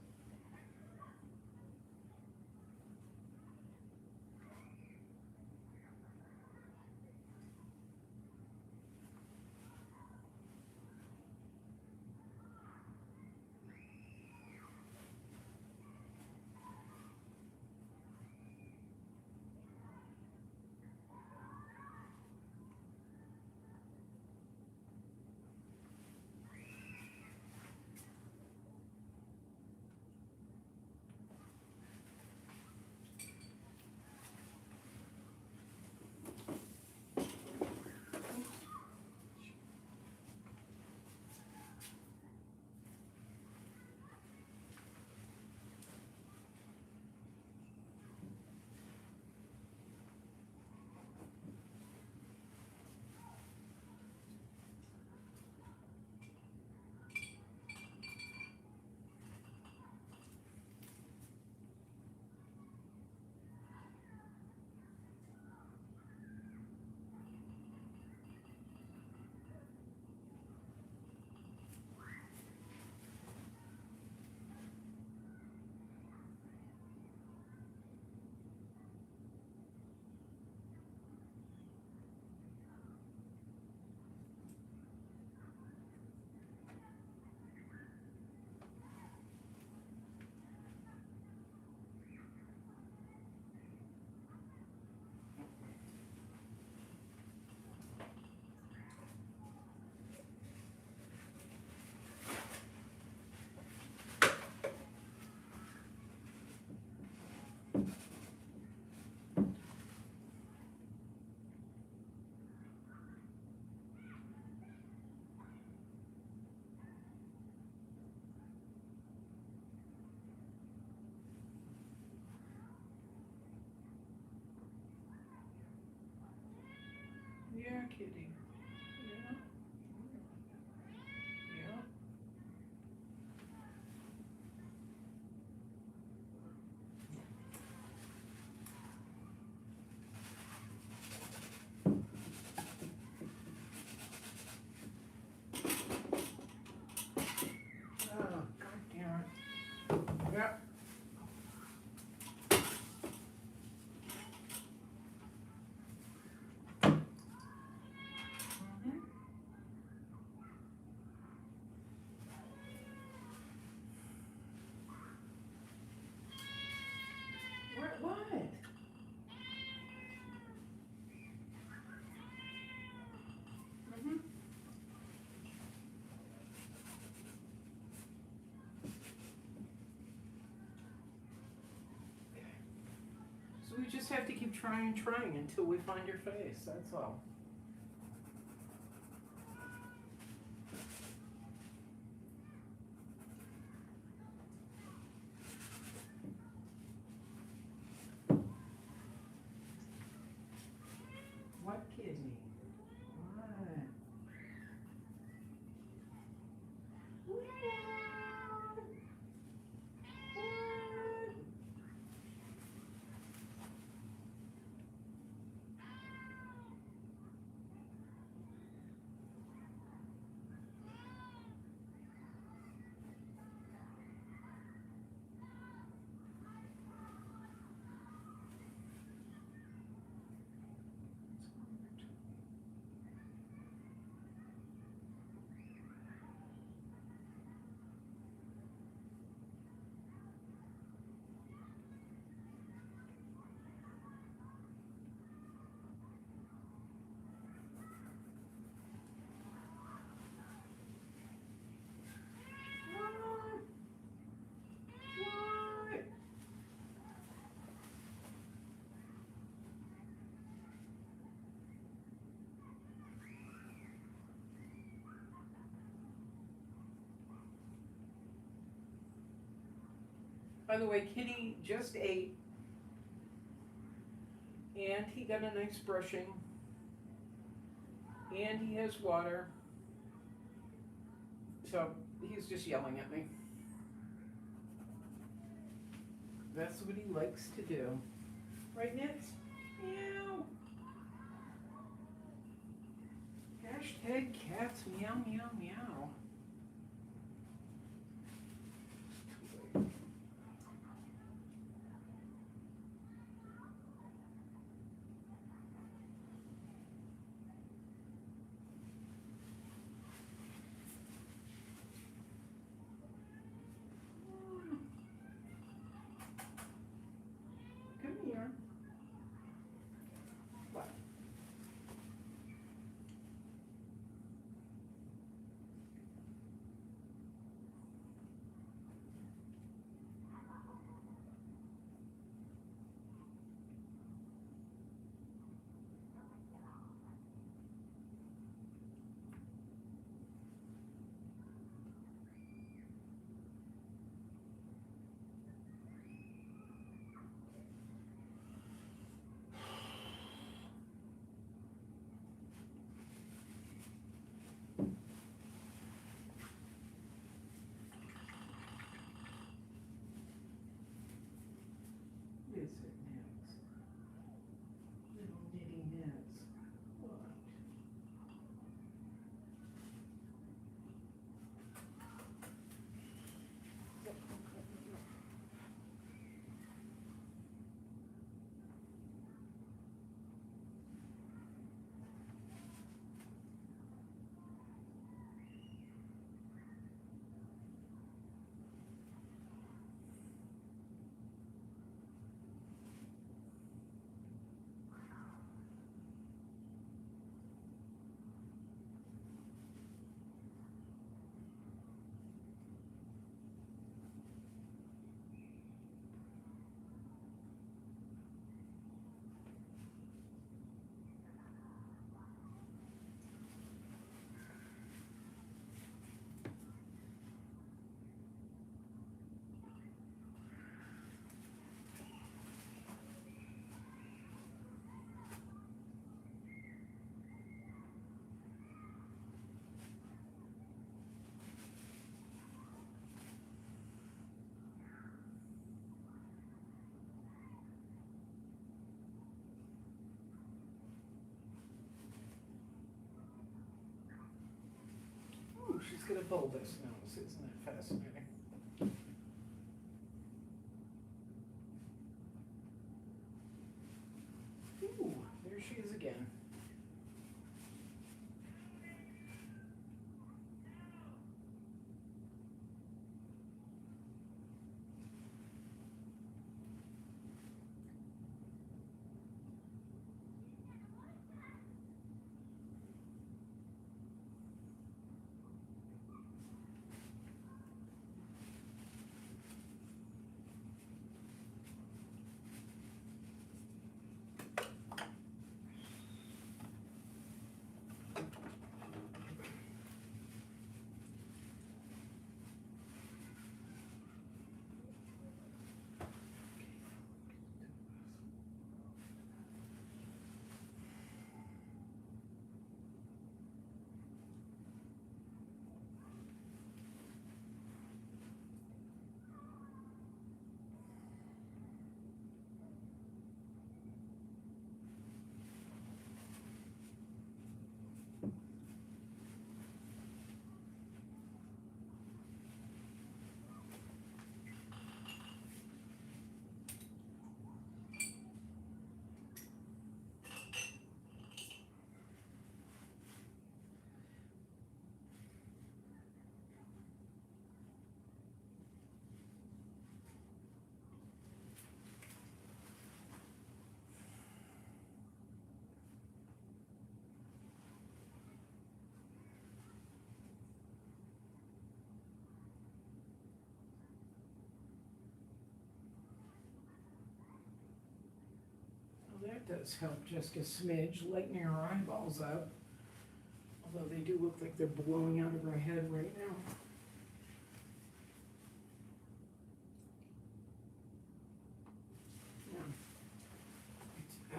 Yeah, kitty. Yeah. Yeah. Oh, God damn it. Yeah. Mhm. What? Mhm. So we just have to keep trying until we find your face, that's all. What kidney? What? What? What? By the way, Kitty just ate, and he got a nice brushing, and he has water, so he's just yelling at me. That's what he likes to do. Right, Nits? Meow. Hashtag cats meow meow meow. Come here. What? she's got a bulbous nose, isn't that fascinating? Ooh, there she is again. That does help just a smidge, lightening her eyeballs up. Although they do look like they're blowing out of her head right now. Yeah.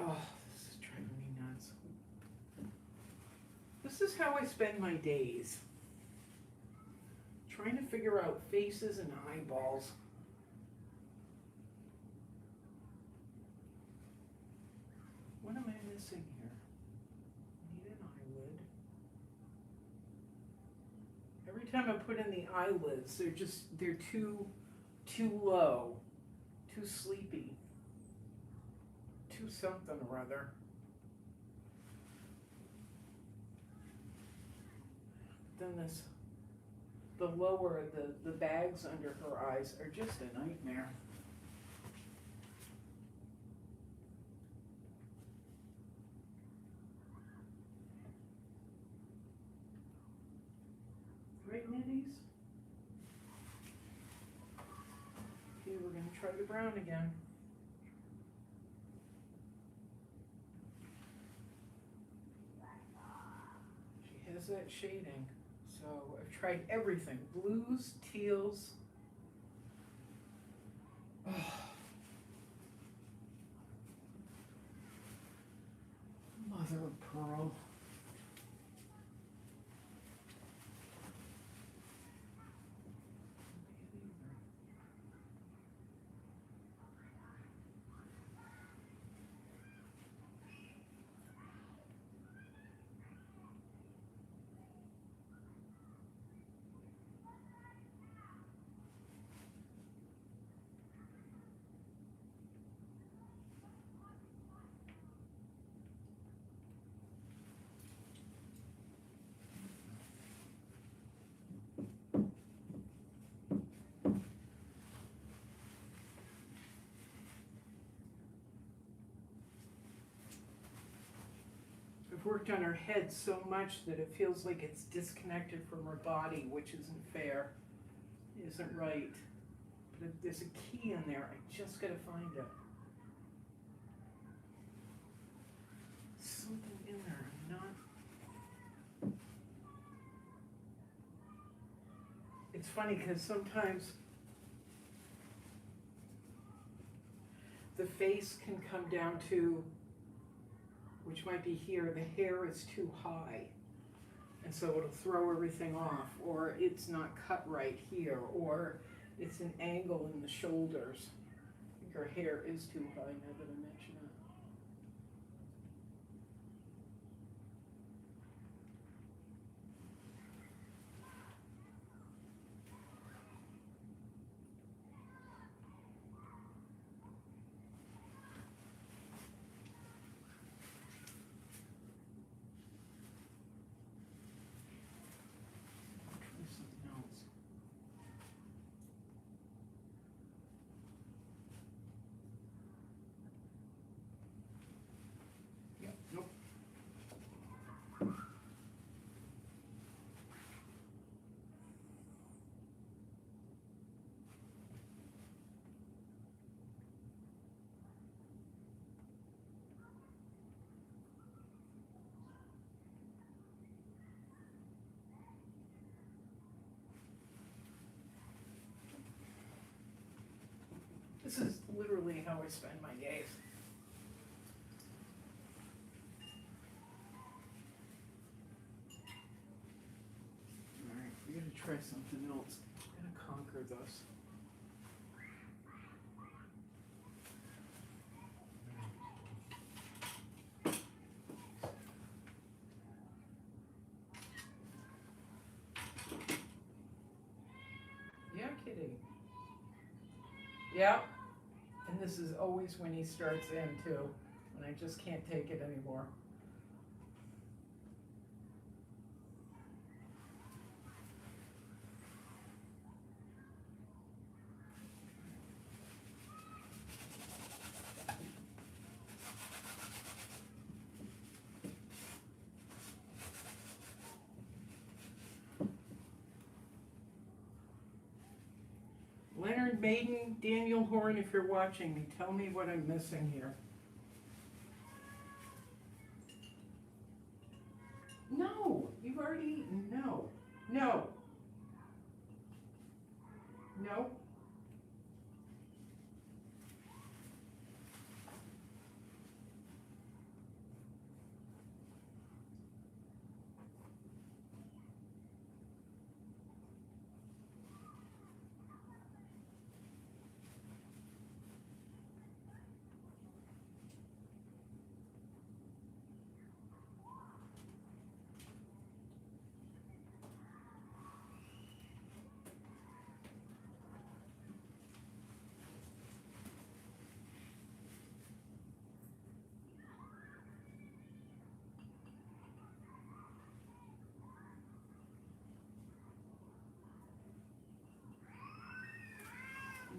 Oh, this is driving me nuts. This is how I spend my days. Trying to figure out faces and eyeballs. What am I missing here? I need an eyelid. Every time I put in the eyelids, they're too low, too sleepy, too something or other. Then the lower, the bags under her eyes are just a nightmare. Right, Nitties? Okay, we're going to try the brown again. She has that shading. So I've tried everything. Blues, teals. Oh. Mother of pearl. I've worked on her head so much that it feels like it's disconnected from her body, which isn't fair, isn't right. But there's a key in there, I just gotta find it. Something in there, I'm not... It's funny because sometimes the face can come down to, which might be here, the hair is too high. And so it'll throw everything off, or it's not cut right here, or it's an angle in the shoulders. I think her hair is too high now that I mention it. funny how I spend my days. Alright, we gotta try something else. I'm gonna conquer this. Yeah, kitty. Yep. And this is always when he starts in too, and I just can't take it anymore. Leonard Maiden, Daniel Horn, if you're watching me, tell me what I'm missing here. No, you've already eaten. No, no, no.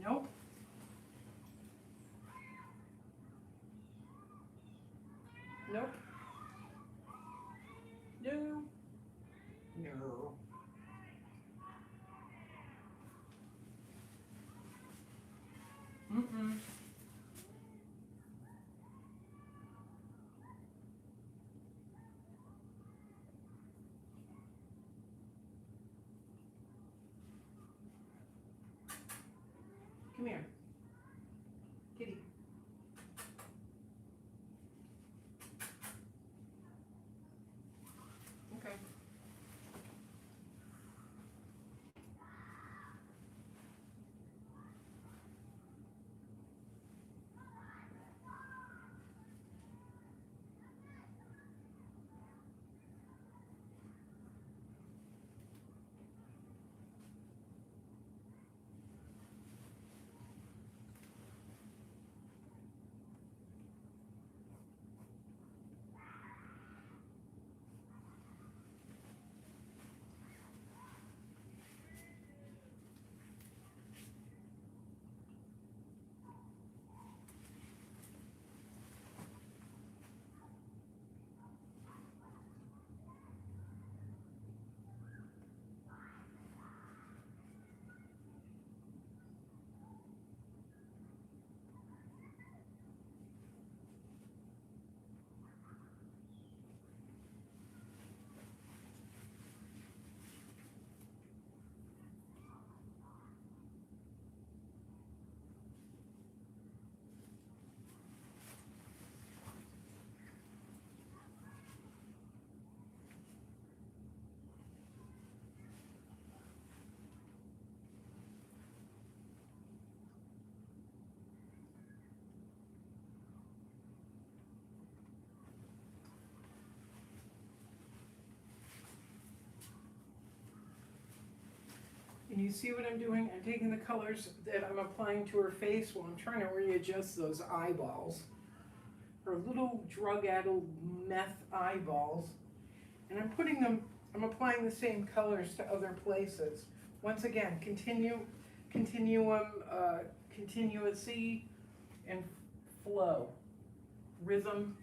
Nope. Nope. No. No. Mm-mm. Come here. Kitty. Okay. And you see what I'm doing? I'm taking the colors that I'm applying to her face while I'm trying to readjust those eyeballs. Her little drug-addled meth eyeballs. And I'm putting them, I'm applying the same colors to other places. Once again, continuum, continuity, and flow. Rhythm.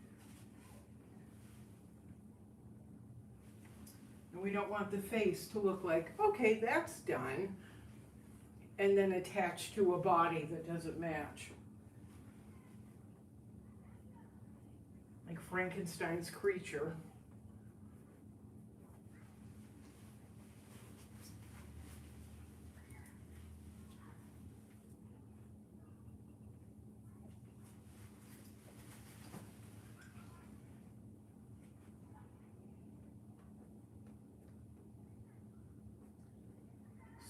And we don't want the face to look like, okay, that's done, and then attached to a body that doesn't match. Like Frankenstein's creature.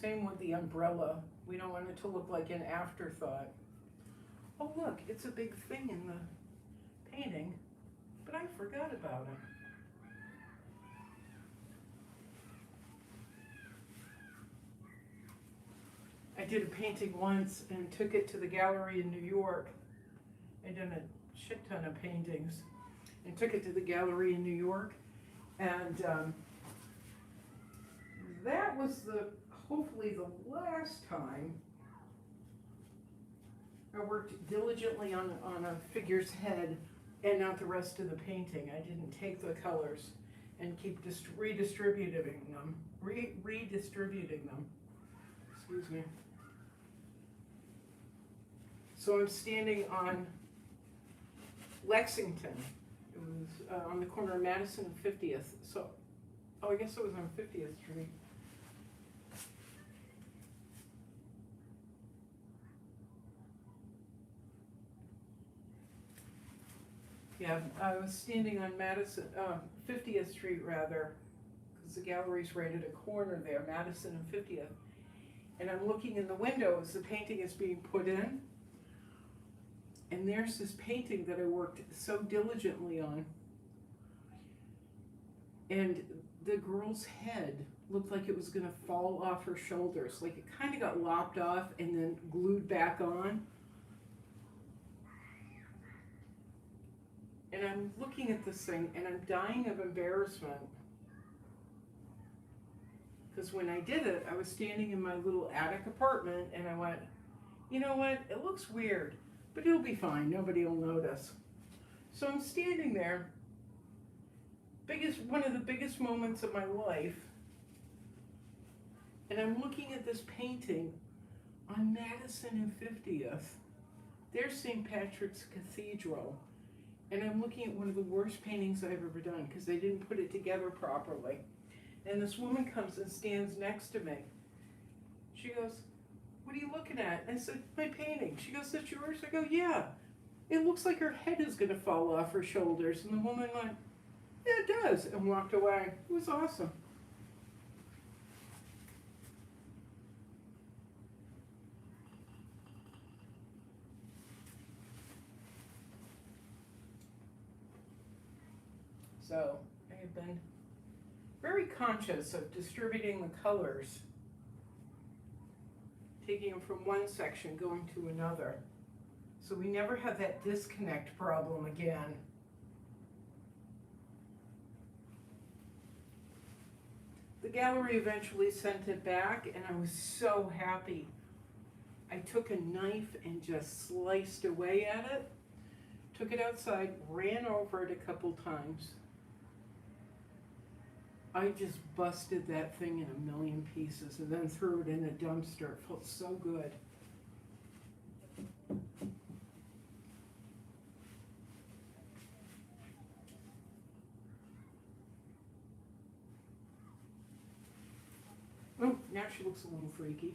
Same with the umbrella. We don't want it to look like an afterthought. Oh look, it's a big thing in the painting, but I forgot about it. I did a painting once and took it to the gallery in New York. I done a shit ton of paintings and took it to the gallery in New York, and that was hopefully the last time I worked diligently on a figure's head and not the rest of the painting. I didn't take the colors and keep redistributing them. Excuse me. So I'm standing on Lexington. It was on the corner of Madison and 50th. So, I guess it was on 50th Street. Yeah, I was standing on 50th Street rather, because the gallery's right at a corner there, Madison and 50th. And I'm looking in the window as the painting is being put in. And there's this painting that I worked so diligently on. And the girl's head looked like it was gonna fall off her shoulders. Like it kind of got lopped off and then glued back on. And I'm looking at this thing and I'm dying of embarrassment. Because when I did it, I was standing in my little attic apartment and I went, you know what, it looks weird, but it'll be fine, nobody will notice. So I'm standing there, one of the biggest moments of my life, and I'm looking at this painting on Madison and 50th. There's St. Patrick's Cathedral. And I'm looking at one of the worst paintings I've ever done because they didn't put it together properly. And this woman comes and stands next to me. She goes, what are you looking at? And I said, my painting. She goes, that's yours? I go, yeah. It looks like her head is going to fall off her shoulders. And the woman went, yeah, it does, and walked away. It was awesome. So I have been very conscious of distributing the colors, taking them from one section, going to another, so we never have that disconnect problem again. The gallery eventually sent it back, and I was so happy. I took a knife and just sliced away at it, took it outside, ran over it a couple times. I just busted that thing in a million pieces and then threw it in a dumpster. It felt so good. Oh, now she looks a little freaky.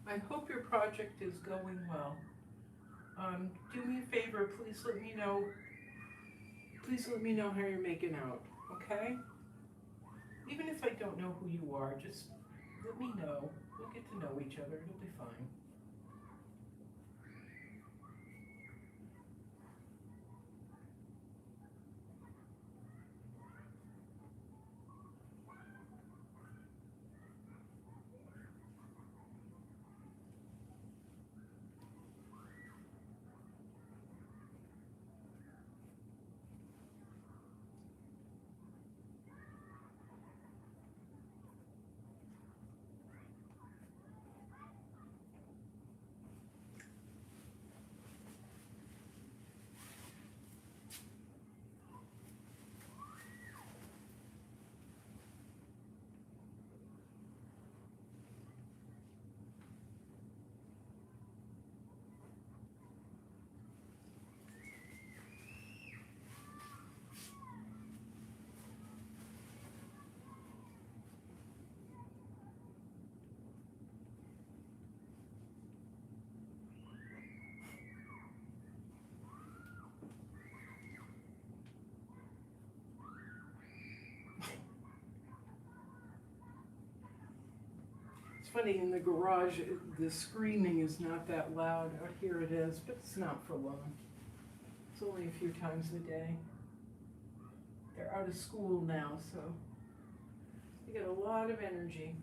I hope your project is going well. Do me a favor, please let me know. Please let me know how you're making out, okay? Even if I don't know who you are, just let me know. We'll get to know each other. It'll be fine. funny, in the garage, the screaming is not that loud. Out here it is, but it's not for long. It's only a few times a day. They're out of school now, so they get a lot of energy.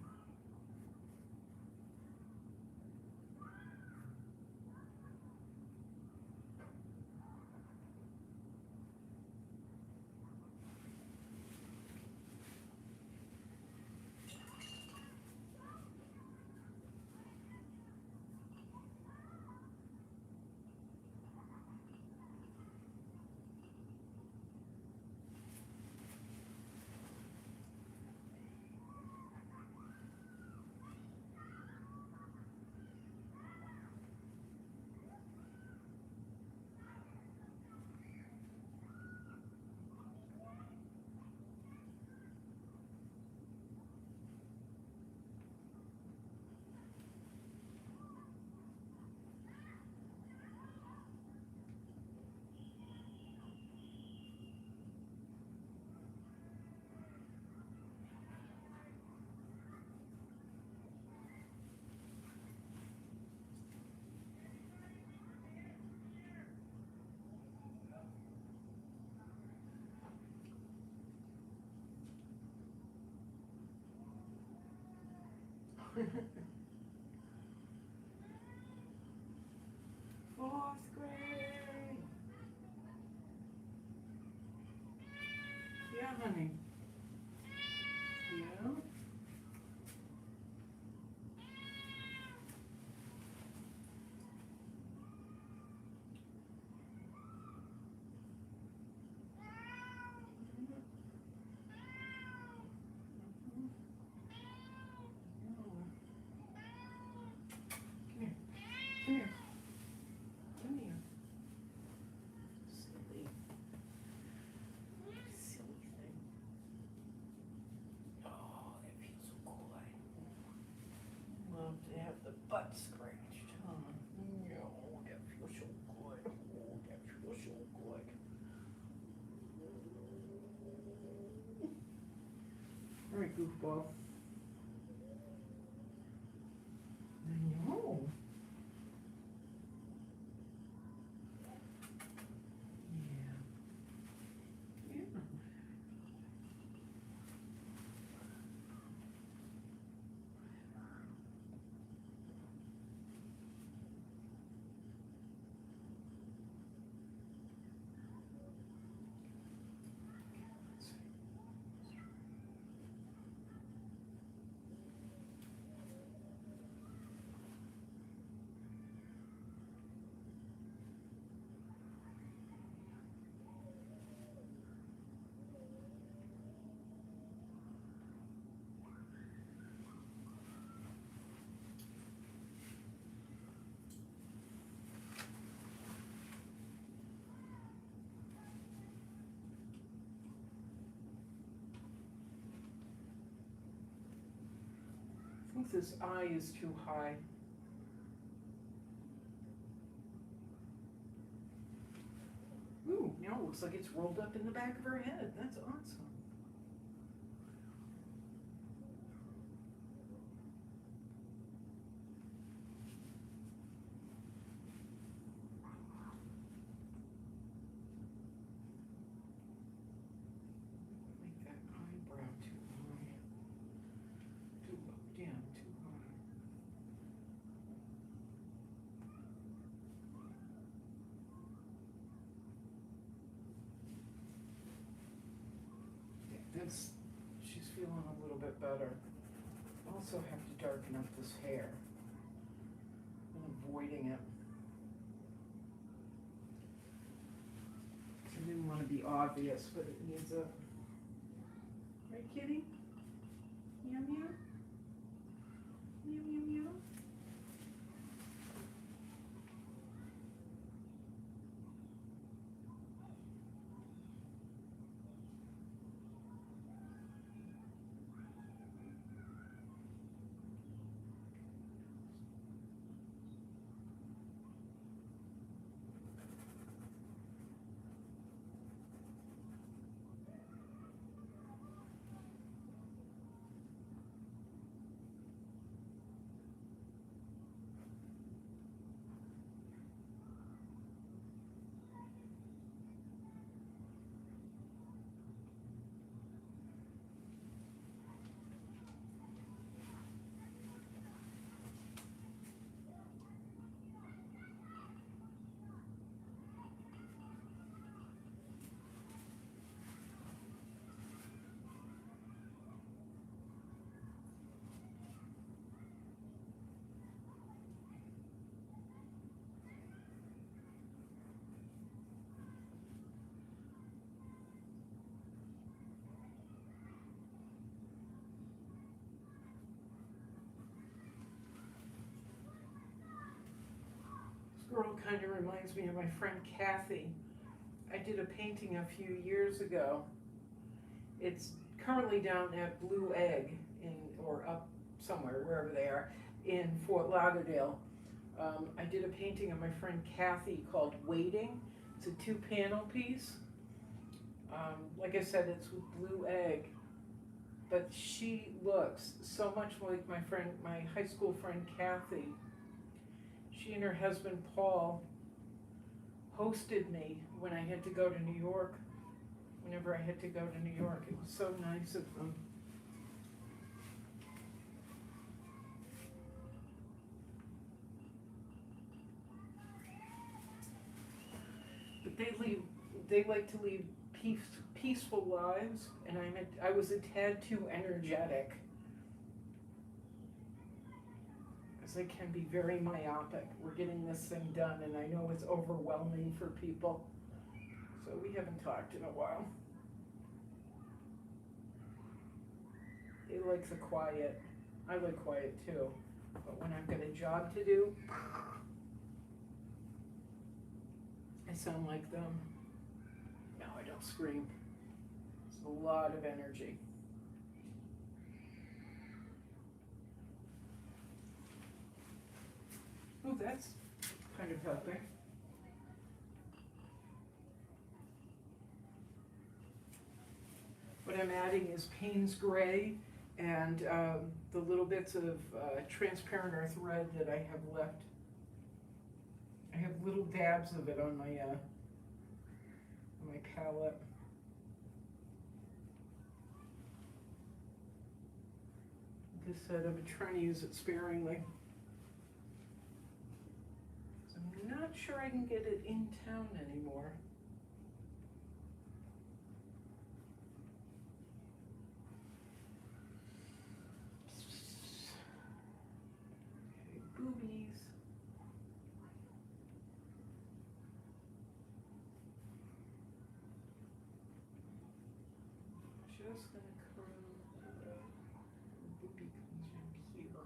Fourth grade. Yeah, honey. Yeah. Come here. Come here. Silly. Silly thing. Oh, that feels so good. Love to have the butt scratched, huh? No, that feels so good. Oh, that feels so good. All right, goofball. I know. I think this eye is too high. Ooh, now it looks like it's rolled up in the back of her head. That's awesome. Make that eyebrow too high. Too low down, too high. That's, she's feeling a little bit better. Also have to darken up this hair. I'm avoiding it. I didn't want to be obvious, but it needs a, right, kitty? Meow meow? Meow meow meow? girl kind of reminds me of my friend Kathy. I did a painting a few years ago. It's currently down at Blue Egg or up somewhere, wherever they are, in Fort Lauderdale. I did a painting of my friend Kathy called Waiting. It's a 2-panel piece. Like I said, it's with Blue Egg. But she looks so much like my high school friend Kathy. She and her husband Paul hosted me when I had to go to New York. Whenever I had to go to New York, it was so nice of them. But they like to lead peaceful lives, and I was a tad too energetic, because I can be very myopic. We're getting this thing done, and I know it's overwhelming for people, so we haven't talked in a while. He likes the quiet. I like quiet too, but when I've got a job to do, I sound like them. No, I don't scream. It's a lot of energy. Oh, that's kind of helping. What I'm adding is Payne's Gray and the little bits of transparent earth red that I have left. I have little dabs of it on my palette. Like I said, I'm trying to use it sparingly. So I'm not sure I can get it in town anymore. Okay, boobies. Just gonna curl the boobie comes in here.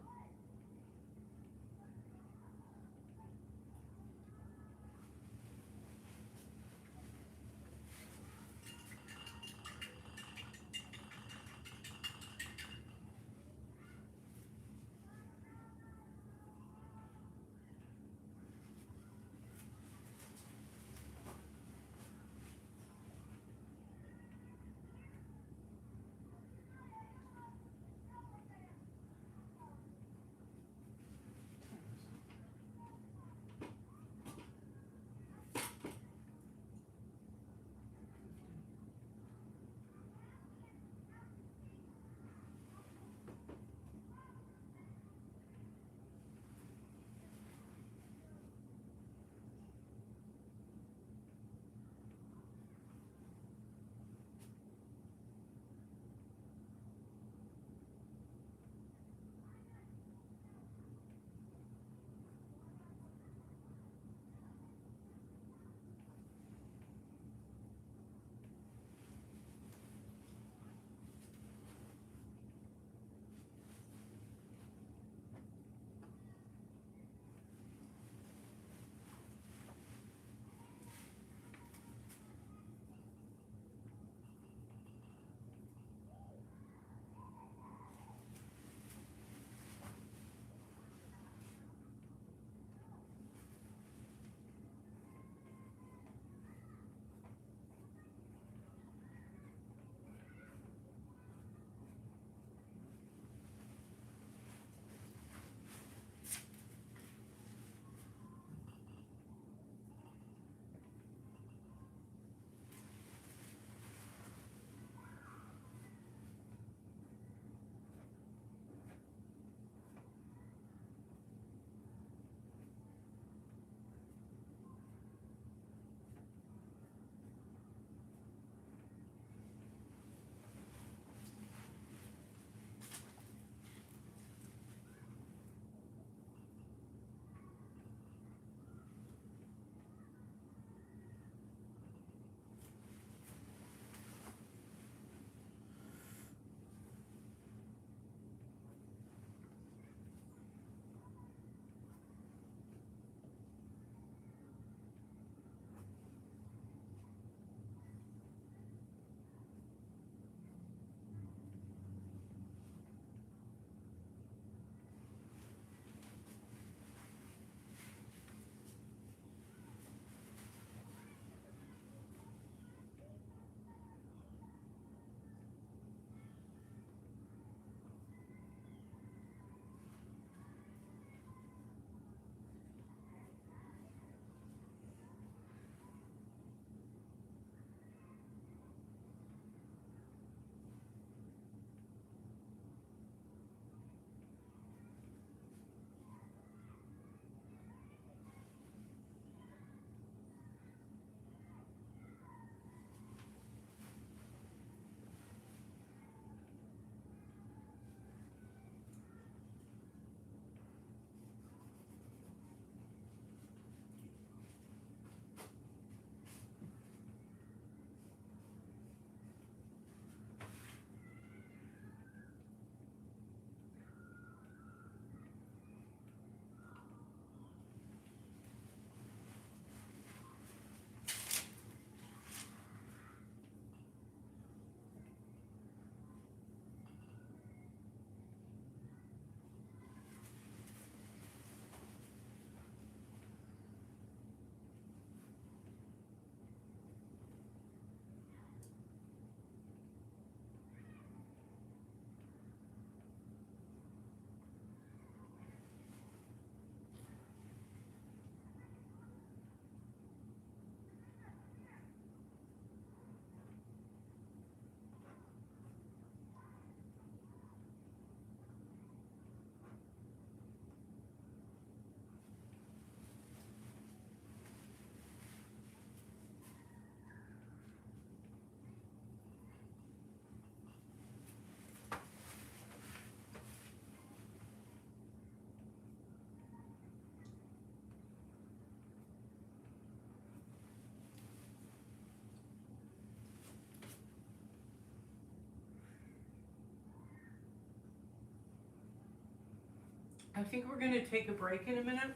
I think we're gonna take a break in a minute.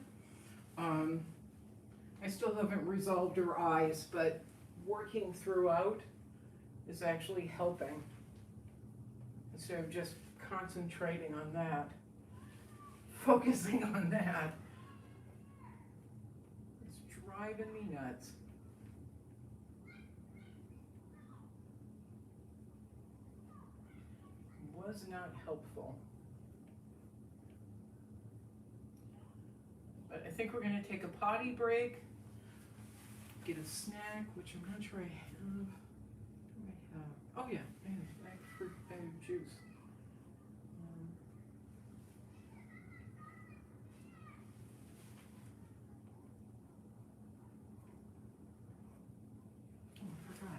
I still haven't resolved her eyes, but working throughout is actually helping. Instead of just concentrating on that, focusing on that. It's driving me nuts. Was not helpful. But I think we're going to take a potty break, get a snack, which I'm not sure I have. Oh yeah, I have juice. Oh, I forgot.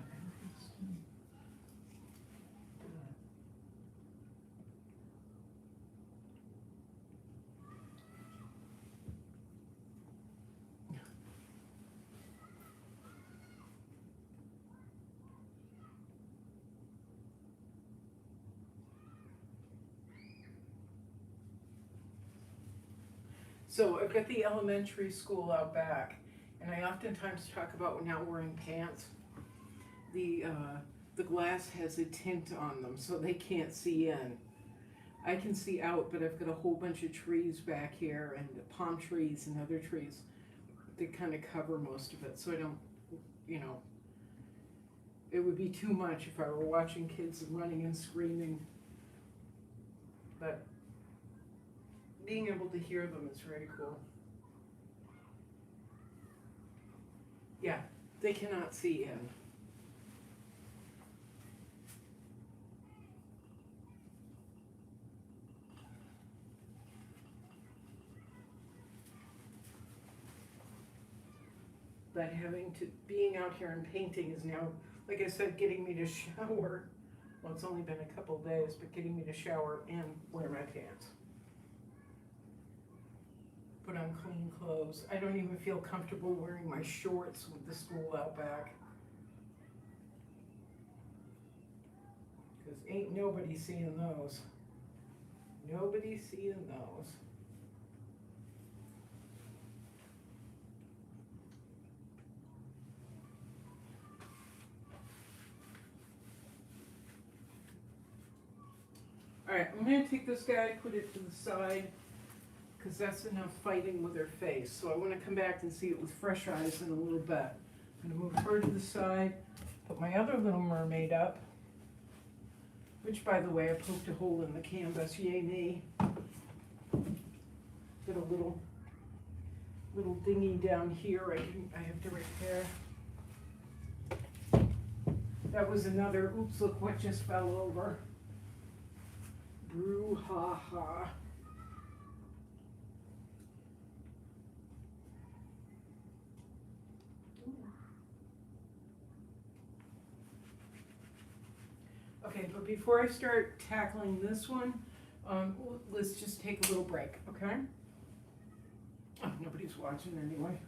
So I've got the elementary school out back, and I oftentimes talk about not wearing pants. The glass has a tint on them, so they can't see in. I can see out, but I've got a whole bunch of trees back here, and palm trees and other trees that kind of cover most of it, so I don't, you know, it would be too much if I were watching kids running and screaming. But being able to hear them is very cool. Yeah, they cannot see in. But being out here and painting is now, like I said, getting me to shower. Well, it's only been a couple days, but getting me to shower and wear my pants. Put on clean clothes. I don't even feel comfortable wearing my shorts with the school out back. Because ain't nobody seeing those. Nobody's seeing those. All right, I'm going to take this guy, put it to the side, because that's enough fighting with her face. So I want to come back and see it with fresh eyes in a little bit. I'm going to move her to the side, put my other little mermaid up, which, by the way, I poked a hole in the canvas. Yay me. Got a little dinghy down here I have to repair. That was another, oops, look what just fell over. Brouhaha. Okay, but before I start tackling this one, let's just take a little break, okay? Oh, nobody's watching anyway.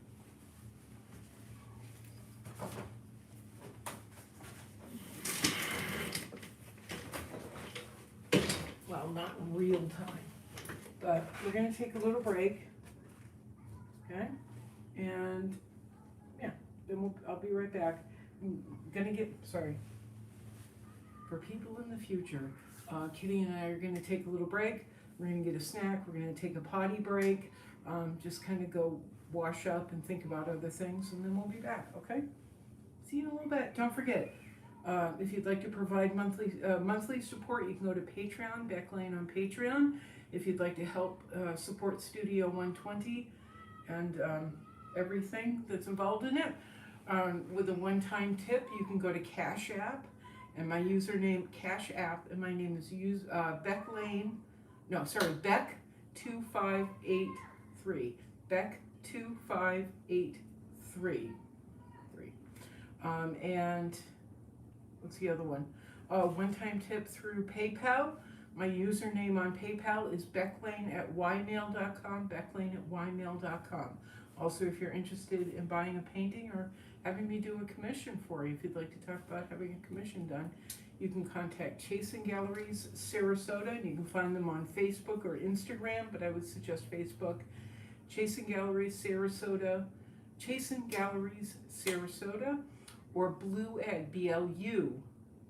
Well, not in real time, but we're going to take a little break, okay? And yeah, then I'll be right back. I'm gonna get, sorry, for people in the future, Kitty and I are going to take a little break. We're going to get a snack. We're going to take a potty break. Just kind of go wash up and think about other things, and then we'll be back, okay? See you in a little bit. Don't forget, if you'd like to provide monthly support, you can go to Patreon, Beck Lane on Patreon. If you'd like to help support Studio 120 and everything that's involved in it, with a one-time tip, you can go to Cash App, and my username, Cash App, and my name is Beck Lane, no, sorry, Beck2583, Beck2583. And what's the other one? One-time tip through PayPal. My username on PayPal is becklane@ymail.com, becklane@ymail.com. Also, if you're interested in buying a painting or having me do a commission for you, if you'd like to talk about having a commission done, You can contact Chasen Galleries Sarasota, and you can find them on Facebook or Instagram, but I would suggest Facebook. Chasen Galleries Sarasota, Chasen Galleries Sarasota, or Blue Egg, BLU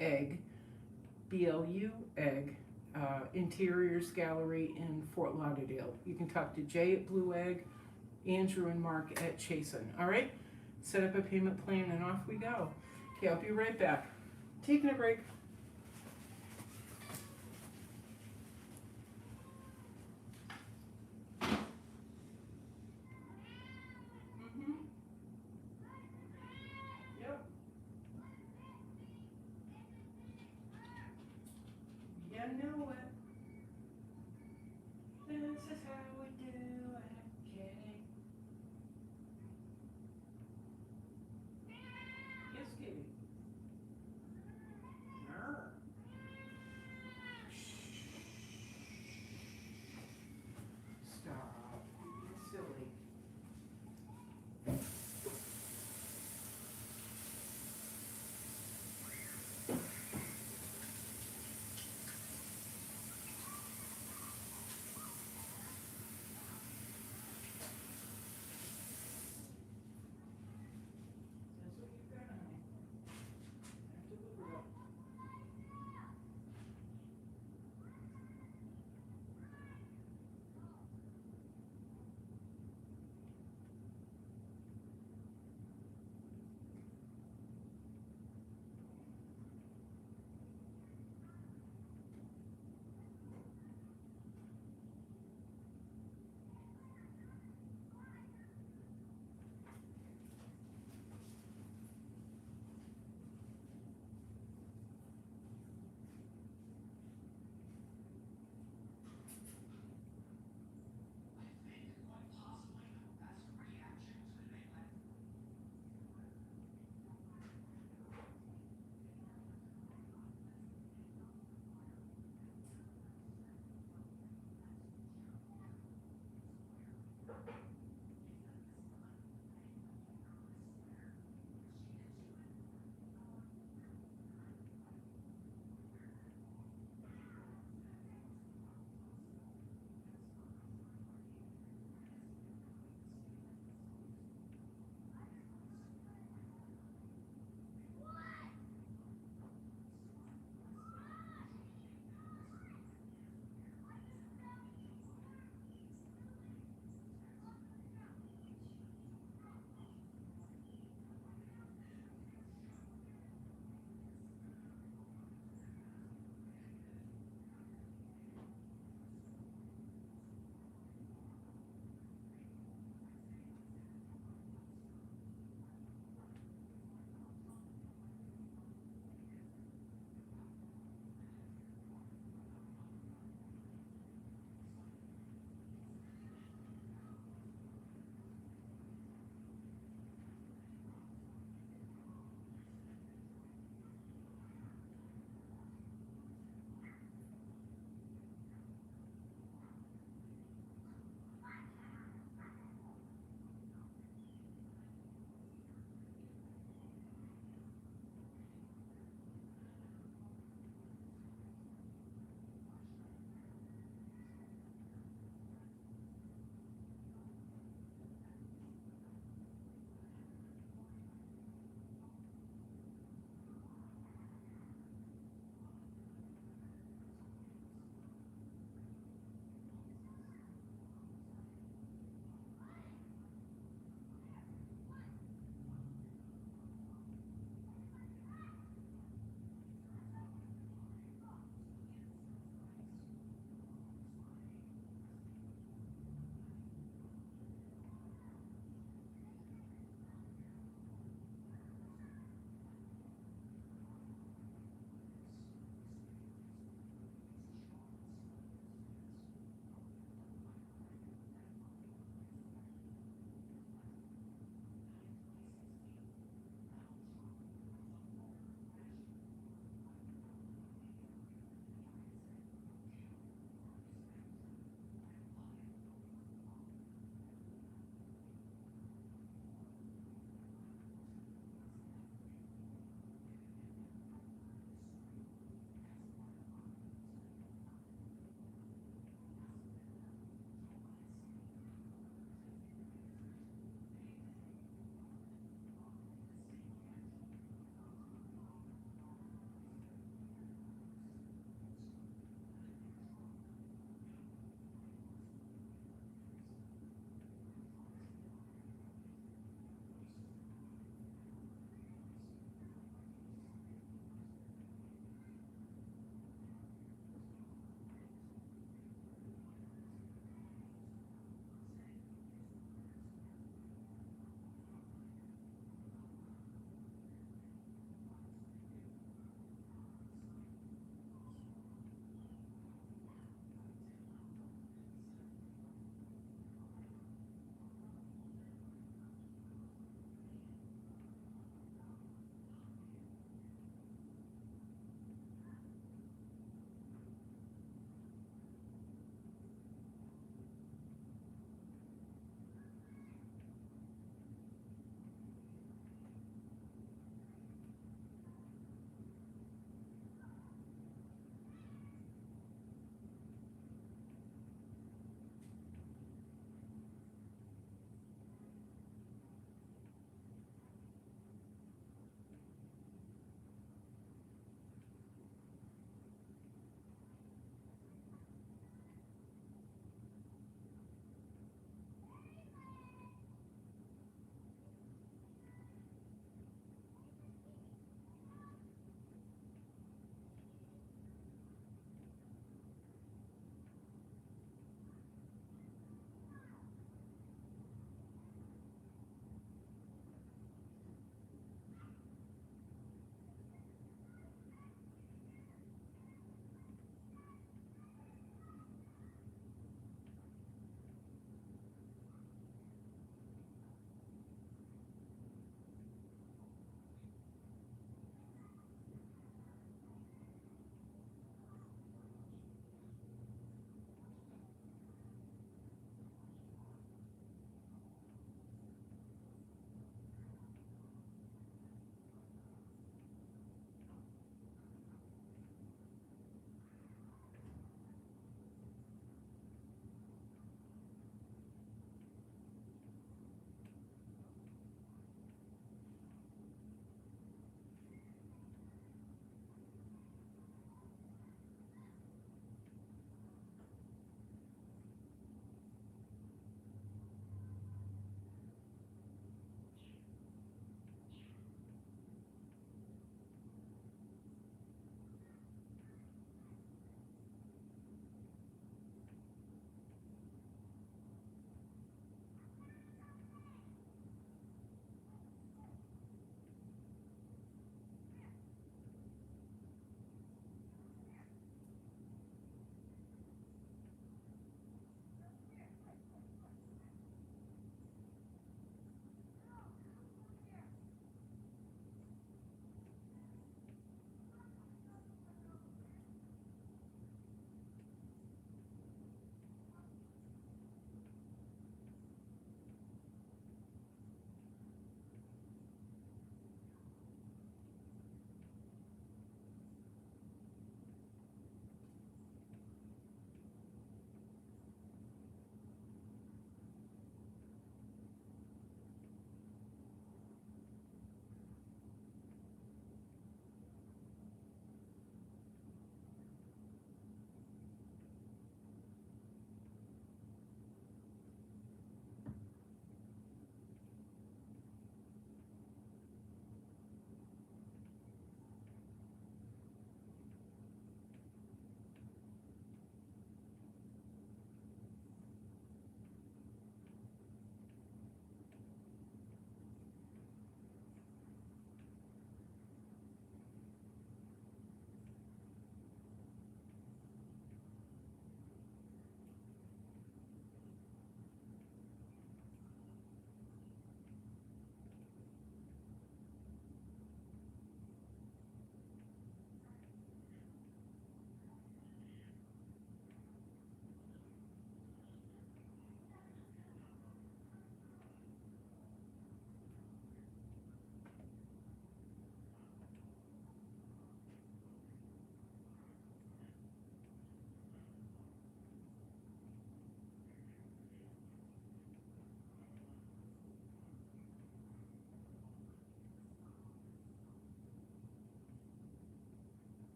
Egg, BLU Egg, Interiors Gallery in Fort Lauderdale. You can talk to Jay at Blue Egg, Andrew and Mark at Chasen. All right, set up a payment plan and off we go. Okay, I'll be right back. Taking a break. Yep. You know it. This is how we do it, Kitty. Yes, Kitty.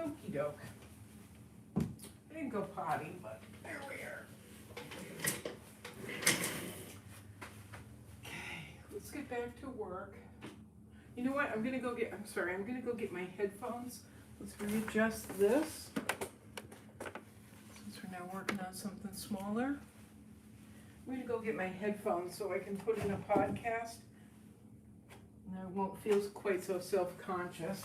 Okey doke. I didn't go potty, but there we are. Okay, let's get back to work. You know what, I'm gonna go get my headphones. Let's readjust this. Since we're now working on something smaller. I'm gonna go get my headphones so I can put in a podcast. And I won't feel quite so self-conscious.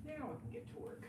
Now I can get to work.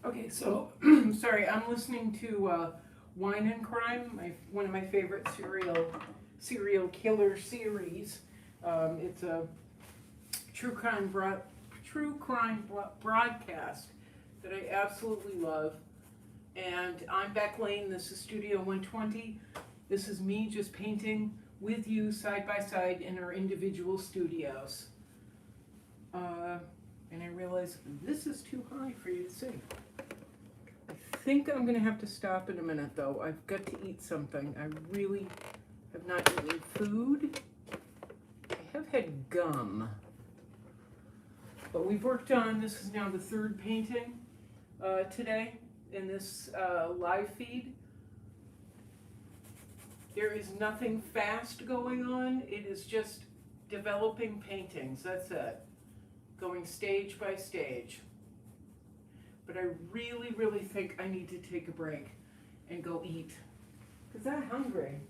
Okay, so, sorry, I'm listening to Wine and Crime, one of my favorite serial killer series. It's a true crime broadcast that I absolutely love. And I'm Beck Lane, this is Studio 120. This is me just painting with you side by side in our individual studios. And I realize this is too high for you to see. I think I'm gonna have to stop in a minute though. I've got to eat something. I really have not eaten food. I have had gum. But we've worked on, this is now the third painting today in this live feed. There is nothing fast going on. It is just developing paintings, that's it. Going stage by stage. But I really, really think I need to take a break and go eat. Because I'm hungry.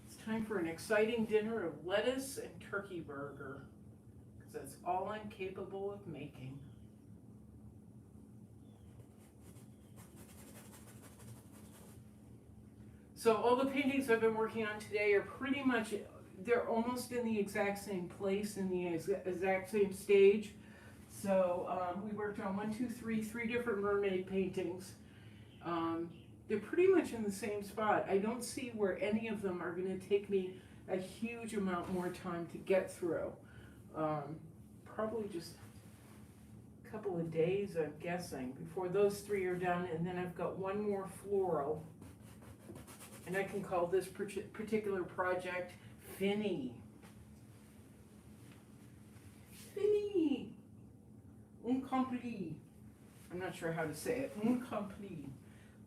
It's time for an exciting dinner of lettuce and turkey burger. Because that's all I'm capable of making. So all the paintings I've been working on today are pretty much, they're almost in the exact same place, in the exact same stage. So we worked on three different mermaid paintings. They're pretty much in the same spot. I don't see where any of them are going to take me a huge amount more time to get through. Probably just a couple of days, I'm guessing, before those three are done. And then I've got one more floral. And I can call this particular project Finny. Finny! Incompris. I'm not sure how to say it. Incompris.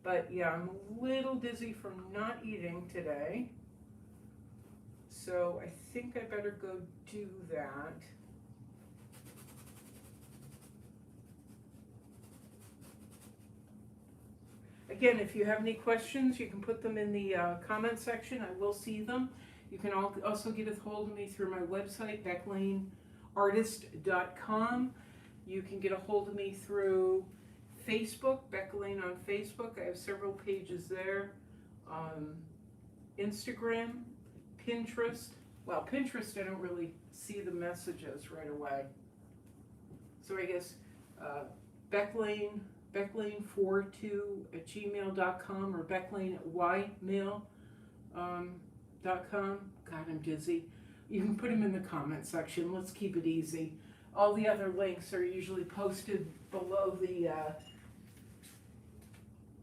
But yeah, I'm a little dizzy from not eating today. So I think I better go do that. Again, if you have any questions, you can put them in the comment section. I will see them. You can also get a hold of me through my website, becklaneartist.com. You can get a hold of me through Facebook, Beck Lane on Facebook. I have several pages there. Instagram, Pinterest. Well, Pinterest, I don't really see the messages right away. So I guess Becklane42@gmail.com or becklane@ymail.com. God, I'm dizzy. You can put them in the comment section. Let's keep it easy. All the other links are usually posted below the,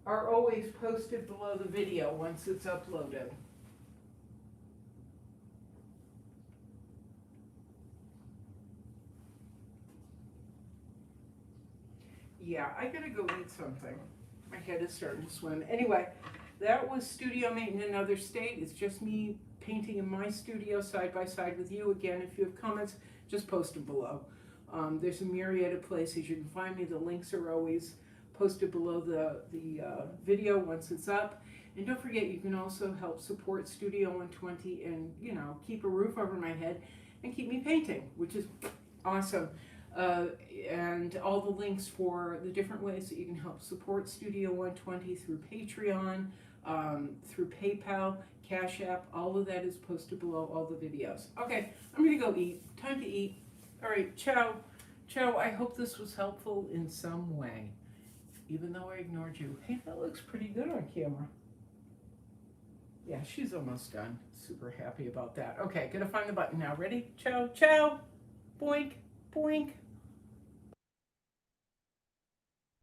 are always posted below the video once it's uploaded. Yeah, I gotta go eat something. My head is starting to swim. Anyway, that was Studio Mate in Another State. It's just me painting in my studio side by side with you. Again, if you have comments, just post them below. There's a myriad of places you can find me. The links are always posted below the video once it's up. And don't forget, you can also help support Studio 120 and, you know, keep a roof over my head and keep me painting, which is awesome. And all the links for the different ways that you can help support Studio 120 through Patreon, through PayPal, Cash App, all of that is posted below all the videos. Okay, I'm gonna go eat. Time to eat. All right, ciao. Ciao, I hope this was helpful in some way, even though I ignored you. Hey, that looks pretty good on camera. Yeah, she's almost done. Super happy about that. Okay, gonna find the button now. Ready? Ciao, ciao. Boink, boink.